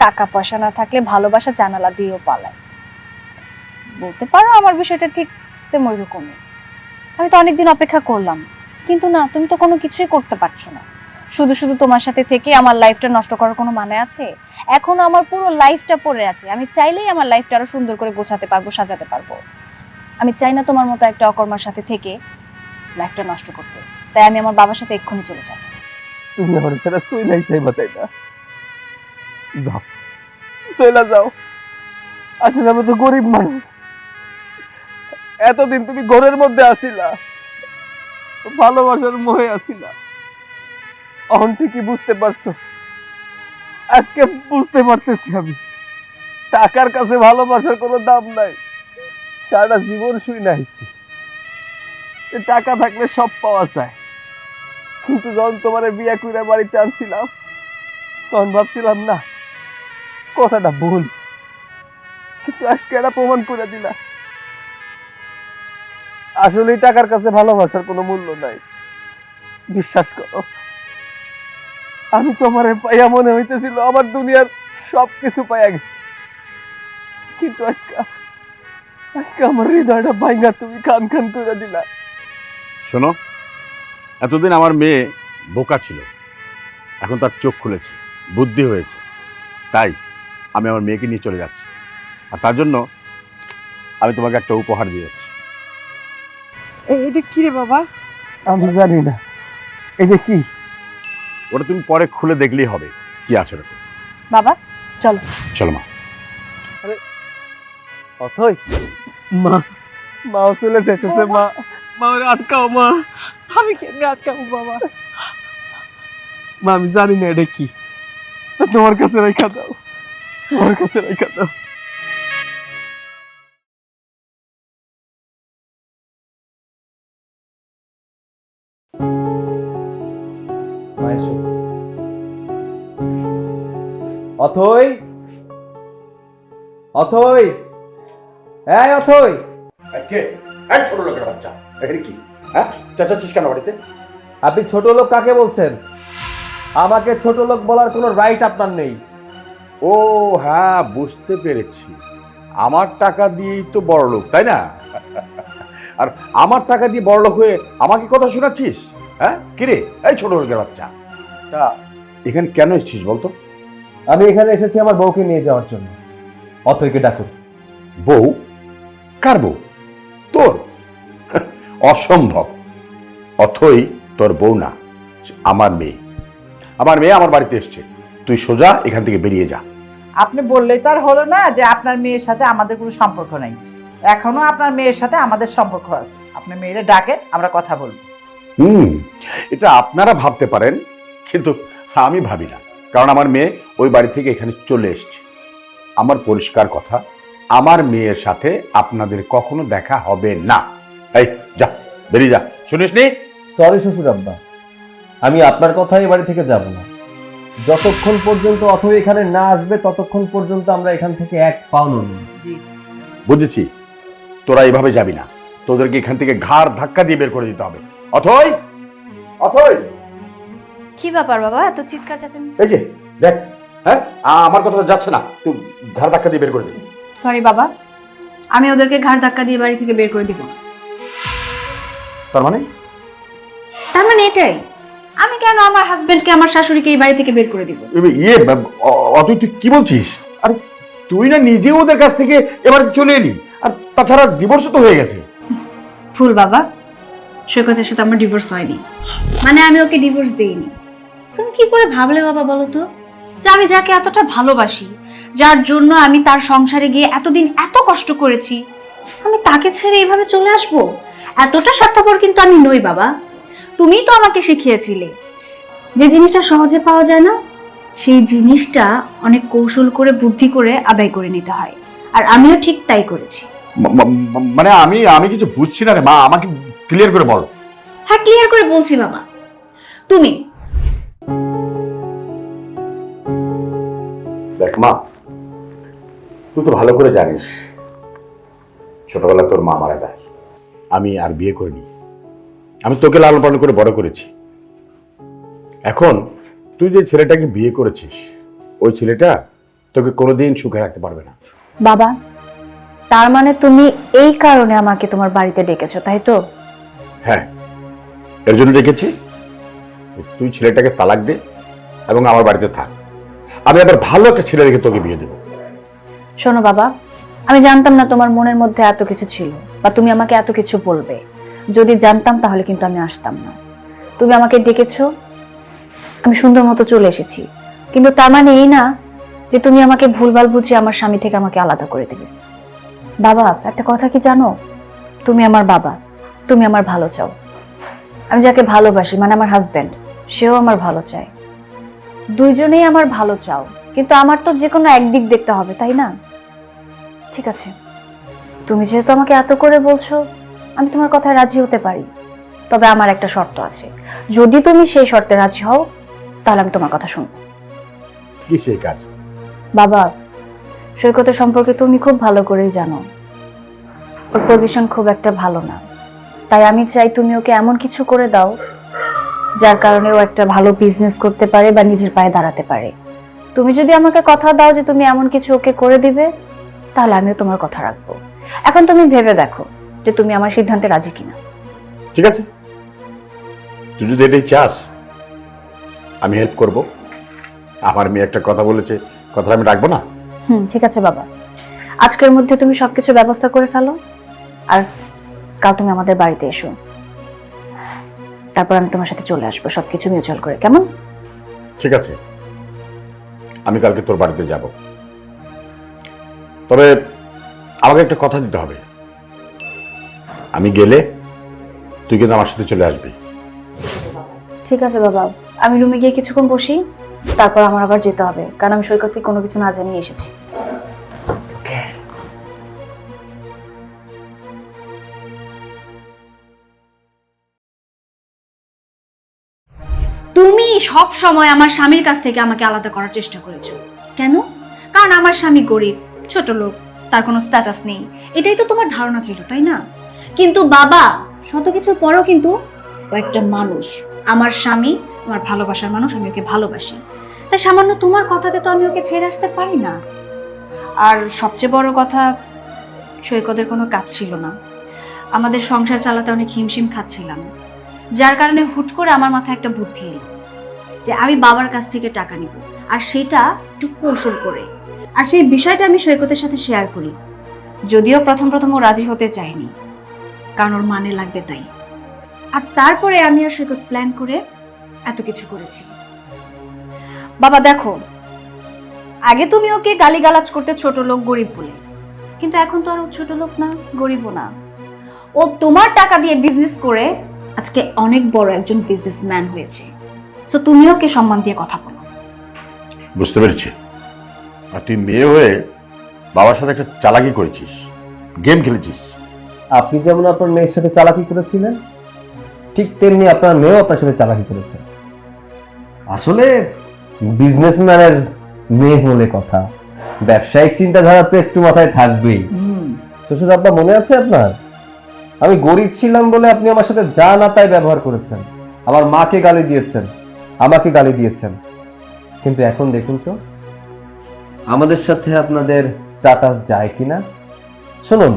D: টাকা পয়সা না থাকলে ভালোবাসা জানালা দিয়েও পালায়। বলতে পারো আমার বিষয়টা ঠিক সেম ওই রকমই। আমি তো অনেকদিন অপেক্ষা করলাম, কিন্তু না, তুমি তো কোনো কিছুই করতে পারছো না। শুধু শুধু তোমার সাথে থেকে আমার লাইফটা নষ্ট করার কোনো মানে আছে? এখনো আমার পুরো লাইফটা পড়ে আছে, আমি চাইলেই আমার লাইফটা আরো সুন্দর করে গোছাতে পারবো, সাজাতে পারবো। আমি চাই না তোমার মতো একটা অকর্মার সাথে থেকে লাইফটা নষ্ট করতে, তাই আমি আমার বাবার সাথে এক্ষুনি চলে যাব।
F: তুমি আমার সেটা সইলাই চাইবা, তাই না? যাও, চইলা যাও। আসলে আমরা তো গরিব মানুষ। এতদিন তুমি ঘরের মধ্যে আসিলা, ভালোবাসার মোহে আসিলা, এখন ঠিকই বুঝতে পারছো। আজকে বুঝতে পারতেছি আমি, টাকার কাছে ভালোবাসার কোনো দাম নাই। সারা জীবন শুই নাইছি টাকা থাকলে সব পাওয়া যায়, কিন্তু যখন তোমার বিয়ে করে বাড়িতে আনছিলাম তখন ভাবছিলাম না কথাটা ভুল, কিন্তু আজকে এটা প্রমাণ করে দিলা আসলে টাকার কাছে ভালোবাসার কোনো মূল্য নাই। বিশ্বাস করো, আমি তোমার পাইয়া মনে হইতেছিল আমার দুনিয়ার সবকিছু পাইয়া গেছি, কিন্তু আজকে আমার হৃদয়টা ভাঙা তুমি খান খান করে দিলা।
G: শোনো, এতদিন আমার মেয়ে বোকা ছিল, এখন তার চোখ খুলেছে, বুদ্ধি হয়েছে, তাই আমি আমার মেয়েকে নিয়ে চলে যাচ্ছি। আর তার জন্য আমি তোমাকে একটা উপহার দিয়ে যাচ্ছি।
B: এটা কি রে বাবা?
F: আমি জানি না এটা কি।
G: ওটা তুমি পরে খুলে দেখলেই হবে কি আছে ওটা।
D: বাবা চলো।
G: চলো মা।
F: অথই, মা মাও চলে যেতেছে। মা, মা ওরে আটকাও। মা,
B: আমি কেমনে আটকাবো বাবা?
F: মা আমি জানি না এটা কি, তোমার কাছে রেখা দাও, তোমার কাছে রেখা দাও। অথই, অথই, এই অথই।
G: কে? এক ছোট লোকের বাচ্চা, এখানে কি? হ্যাঁ, চাচাচ্ছিস কেন বাড়িতে?
F: আপনি ছোট লোক কাকে বলছেন? আমাকে ছোট লোক বলার কোনো রাইট আপনার নেই।
G: ও হ্যাঁ, বুঝতে পেরেছি। আমার টাকা দিয়েই তো বড় লোক, তাই না? আর আমার টাকা দিয়ে বড় লোক হয়ে আমাকে কথা শোনাচ্ছিস? হ্যাঁ, কিরে এই ছোট লোকের বাচ্চা, তা এখানে কেন এসেছিস বলতো?
F: আমি এখানে এসেছি আমার বউকে নিয়ে যাওয়ার জন্য। অথইকে ডাকুন।
G: বউ? কার বউ? তোর? অসম্ভব। অথই তোর বউ না, আমার মেয়ে। আমার মেয়ে আমার বাড়িতে এসছে, তুই সোজা এখান থেকে বেরিয়ে যা।
B: আপনি বললেই তো আর হলো না যে আপনার মেয়ের সাথে আমাদের কোনো সম্পর্ক নাই। এখনো আপনার মেয়ের সাথে আমাদের সম্পর্ক আছে। আপনি মেয়েরে ডাকেন, আমরা কথা বলবো।
G: এটা আপনারা ভাবতে পারেন, কিন্তু আমি ভাবি না, কারণ আমার মেয়ে ওই বাড়ি থেকে এখানে চলে এসছে। আমার পরিষ্কার কথা, আমার মেয়ের সাথে আপনাদের কখনো দেখা হবে না। এই যা, বেরিয়ে যা, শুনিসনি?
F: সরি শ্বশুর আব্বা, আমি আপনার কথাই বাড়ি থেকে যাব না। যতক্ষণ পর্যন্ত অথই এখানে না আসবে ততক্ষণ পর্যন্ত আমরা এখান থেকে এক পাও নড়ব না।
G: বুঝেছি, তোরা এইভাবে যাবি না, তোদেরকে এখান থেকে ঘাড় ধাক্কা দিয়ে বের করে দিতে হবে। অথই, অথই,
D: কি ব্যাপার বাবা, এত চিৎকার চেঁচামেচি?
G: এই যে দেখ, হ্যাঁ আমার কথা যাচ্ছে না, তুই ঘাড় ধাক্কা দিয়ে বের করে দিবি।
D: সরি বাবা, আমি ওদেরকে ঘাড় ধাক্কা দিয়ে বাড়ি থেকে বের করে দিব।
G: তার মানে?
D: তার মানে এটাই, আমি কেন আমার হাজবেন্ডকে, আমার শাশুড়িকে এই বাড়ি থেকে বের করে দিব?
G: ইয়ে অথই, তুই কি বলছিস? আরে তুই না নিজেও ওদের কাছ থেকে এবার চলে এলি, আর তাছাড়া ডিভোর্স তো হয়ে গেছে।
D: ফুল বাবা, সৈকতের সাথে আমার ডিভোর্স হয়নি, মানে আমি ওকে ডিভোর্স দেইনি। তুমি কি করে ভাবলে বাবা বলো তো, যে আমি যাকে এতটা ভালোবাসি, যার জন্য আমি তার সংসারে গিয়ে এতদিন এত কষ্ট করেছি, আমি তাকে ছেড়ে এইভাবে চলে আসবো? এতটা স্বার্থপর কিন্তু আমি নই বাবা। তুমিই তো আমাকে শিখিয়েছিলে যে জিনিসটা সহজে পাওয়া যায় না, সেই জিনিসটা অনেক কৌশল করে, বুদ্ধি করে আদায় করে নিতে হয়, আর আমিও ঠিক তাই করেছি।
G: মানে আমি কিছু বুঝছি না রে মা, আমাকে ক্লিয়ার করে বল।
D: হ্যাঁ, ক্লিয়ার করে বলছি বাবা। তুমি
G: দেখ মা, তুই তো ভালো করে জানিস ছোটবেলা তোর মা মারা যায়, আমি আর বিয়ে করিনি, আমি তোকে লালন পালন করে বড় করেছি। এখন তুই যে ছেলেটাকে বিয়ে করেছিস, ওই ছেলেটা তোকে কোনোদিন সুখে রাখতে পারবে না।
D: বাবা, তার মানে তুমি এই কারণে আমাকে তোমার বাড়িতে ডেকেছো, তাই তো?
G: হ্যাঁ, এর জন্য ডেকেছি। তুই ছেলেটাকে তালাক দে এবং আমার বাড়িতে থাক, আমি আবার ভালো একটা ছেলে রেখে তোকে বিয়ে দেবো।
D: শোনো বাবা, আমি জানতাম না তোমার মনের মধ্যে এত কিছু ছিল, বা তুমি আমাকে এত কিছু বলবে। যদি জানতাম তাহলে কিন্তু আমি আসতাম না। তুমি আমাকে ডেকেছো, আমি সুন্দর মতো চলে এসেছি, কিন্তু তার মানে এই না যে তুমি আমাকে ভুলভাল বুঝে আমার স্বামী থেকে আমাকে আলাদা করে দেবে। বাবা, একটা কথা কি জানো, তুমি আমার বাবা, তুমি আমার ভালো চাও। আমি যাকে ভালোবাসি মানে আমার হাজবেন্ড, সেও আমার ভালো চায়। দুইজনেই আমার ভালো চাও, কিন্তু আমার তো যে কোনো একদিক দেখতে হবে, তাই না? ঠিক আছে, তুমি যেহেতু আমাকে এত করে বলছো, আমি তোমার কথায় রাজি হতে পারি। তবে আমার একটা শর্ত আছে, যদি তুমি সেই শর্তে রাজি হও তাহলে আমি তোমার কথা শুনবো।
G: কি সেই কাজ?
D: বাবা, সৈকতের সম্পর্কে তুমি খুব ভালো করেই জানো, ওর পজিশন খুব একটা ভালো না। তাই আমি চাই তুমি ওকে এমন কিছু করে দাও যার কারণে ও একটা ভালো বিজনেস করতে পারে বা নিজের পায়ে দাঁড়াতে পারে। তুমি যদি আমাকে কথা দাও যে তুমি এমন কিছু ওকে করে দিবে, তাহলে আমিও তোমার কথা রাখবো। এখন তুমি ভেবে দেখো যে তুমি আমার সিদ্ধান্তে রাজি কিনা।
G: ঠিক আছে, তুই যদি এটাই চাস আমি হেল্প করব। আমার মেয়ে একটা কথা বলেছে, কথাটা আমি রাখবো না?
D: ঠিক আছে বাবা, আজকের মধ্যে তুমি সবকিছু ব্যবস্থা করে ফেলো, আর কাল তুমি আমাদের বাড়িতে এসো, তারপর আমি তোমার সাথে চলে আসবো সবকিছু মিউচুয়াল করে, কেমন?
G: ঠিক আছে, আমি কালকে তোর বাড়িতে যাব। তবে আমাকে একটা কথা দিতে হবে, আমি গেলে তুই কিন্তু আমার সাথে চলে আসবি।
D: ঠিক আছে বাবা, আমি রুমে গিয়ে কিছুক্ষণ বসি, তারপর আমার আবার যেতে হবে, কারণ আমি সৈকত থেকে কোনো কিছু না জানিয়ে এসেছি। তুমি সব সময় আমার স্বামীর কাছ থেকে আমাকে আলাদা করার চেষ্টা করেছো। কেন? কারণ আমার স্বামী গরিব, ছোট লোক, তার কোনো স্ট্যাটাস নেই, এটাই তো তোমার ধারণা ছিল, তাই না? কিন্তু বাবা, শত কিছুর পরও কিন্তু ও একটা মানুষ, আমার স্বামী, আমার ভালোবাসার মানুষ, আমি ওকে ভালোবাসি। তাই সামান্য তোমার কথাতে তো আমি ওকে ছেড়ে আসতে পারি না। আর সবচেয়ে বড় কথা, সৈকতের কোনো কাজ ছিল না, আমাদের সংসার চালাতে অনেক হিমশিম খাচ্ছিলাম, যার কারণে হুট করে আমার মাথায় একটা বুদ্ধি এলো যে আমি বাবার কাছ থেকে টাকা নিব, আর সেটা একটু কৌশল করে। আর সেই বিষয়টা আমি সৈকতের সাথে শেয়ার করি, যদিও প্রথম প্রথম ও রাজি হতে চায়নি, কারণ ওর মানে লাগবে তাই। আর তারপরে আমি আর সৈকত প্ল্যান করে এত কিছু করেছি। বাবা দেখো, আগে তুমি ওকে গালিগালাজ করতে ছোট লোক, গরিব বলে, কিন্তু এখন তো আর ও ছোট লোক না, গরিবও না। ও তোমার টাকা দিয়ে বিজনেস করে আজকে অনেক বড় একজন বিজনেসম্যান হয়েছে। তো তুমি ওকে সম্মান দিয়ে কথা বলো।
G: বুঝতে পেরেছি। আর তুই মেয়ে হয়ে বাবার সাথে একটা চালাকি করেছিস, গেম খেলেছিস।
F: আপনি যেমন আপনার মেয়ের সাথে চালাকি করেছিলেন, ঠিক তেমনি আপনার মেয়েও আপনার সাথে চালাকি করেছে। আসলে বিজনেসম্যানের মেয়ে বলে কথা, ব্যবসায়িক চিন্তাধারা তো একটু মাথায় থাকবেই। শ্বশুর আব্বা মনে আছে আপনার? আমি গরিব ছিলাম বলে আপনি আমার সাথে যা না তাই ব্যবহার করেছেন, আমার মাকে গালি দিয়েছেন, আমাকে গালি দিয়েছেন, কিন্তু এখন দেখুন তো আমাদের সাথে আপনাদের স্ট্যাটাস যায় কিনা। শুনুন,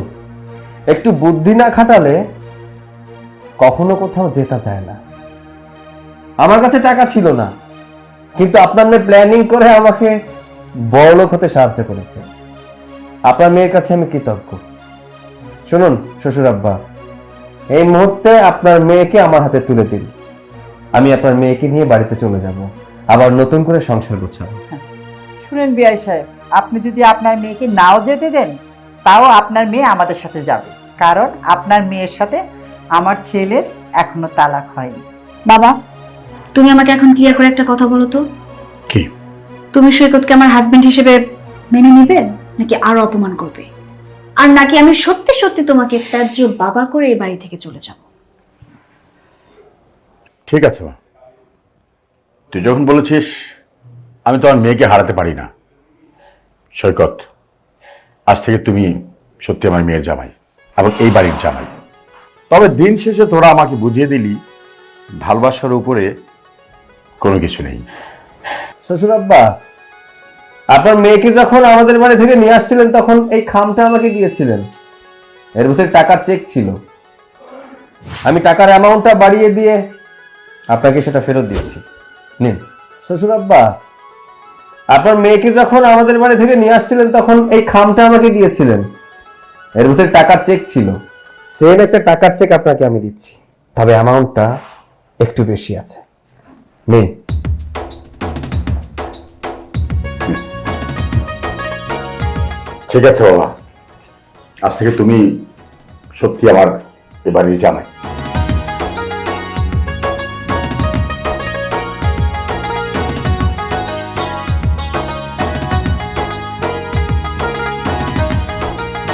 F: একটু বুদ্ধি না খাটালে কখনো কোথাও যেতে যায় না। আমার কাছে টাকা ছিল না, কিন্তু আপনার মেয়ে প্ল্যানিং করে আমাকে বড়লোক হতে সাহায্য করেছে। আপনার মেয়ের কাছে আমি কৃতজ্ঞ। শুনুন শ্বশুর আব্বা, এই মুহূর্তে আপনার মেয়েকে আমার হাতে তুলে দিন, আমি আপনার মেয়েকে নিয়ে বাড়িতে চলে যাব, আবার নতুন করে সংসার গোছাবো।
B: শুনেন বিআই সাহেব, আপনি যদি আপনার মেয়েকে নাও যেতে দেন, তাও আপনার মেয়ে আমাদের সাথে যাবে, কারণ আপনার মেয়ের সাথে আমার ছেলের এখনো তালাক হয়নি।
D: বাবা, তুমি আমাকে এখন ক্লিয়ার করে একটা কথা বলো তো,
G: কি?
D: তুমি সৈকতকে আমার হাজবেন্ড হিসেবে মেনে নিবে, নাকি আরো অপমান করবে, আর নাকি আমি সত্যি সত্যি তোমাকে ত্যায্য বাবা করে এই বাড়ি থেকে চলে যাব?
G: ঠিক আছে মা, তুই যখন বলেছিস আমি তো আমার মেয়েকে হারাতে পারি না, সৈকত, আজ থেকে তুমি সত্যি আমার মেয়ের জামাই এবং এই বাড়ির জামাই। তবে দিন শেষে তোরা আমাকে বুঝিয়ে দিলি ভালোবাসার উপরে কোনো কিছু নেই।
F: শ্বশুর আব্বা, আপনার মেয়েকে যখন আমাদের বাড়ি থেকে নিয়ে আসছিলেন তখন এই খামটা আমাকে দিয়েছিলেন, এর ভিতরে টাকার চেক ছিল। আমি টাকার অ্যামাউন্টটা বাড়িয়ে দিয়ে আপনাকে সেটা ফেরত দিয়েছি, নিন। শ্বশুর আব্বা, আপনার মেয়েকে যখন আমাদের বাড়ি থেকে নিয়ে আসছিলেন তখন এই খামটা আমাকে দিয়েছিলেন, এর ভিতরে টাকার চেক ছিল। সেম একটা টাকার চেক আপনাকে আমি দিচ্ছি, তবে অ্যামাউন্টটা একটু বেশি আছে, নিন।
H: ঠিক আছে বাবা, আজ থেকে তুমি সত্যি আমার এবারের জামাই।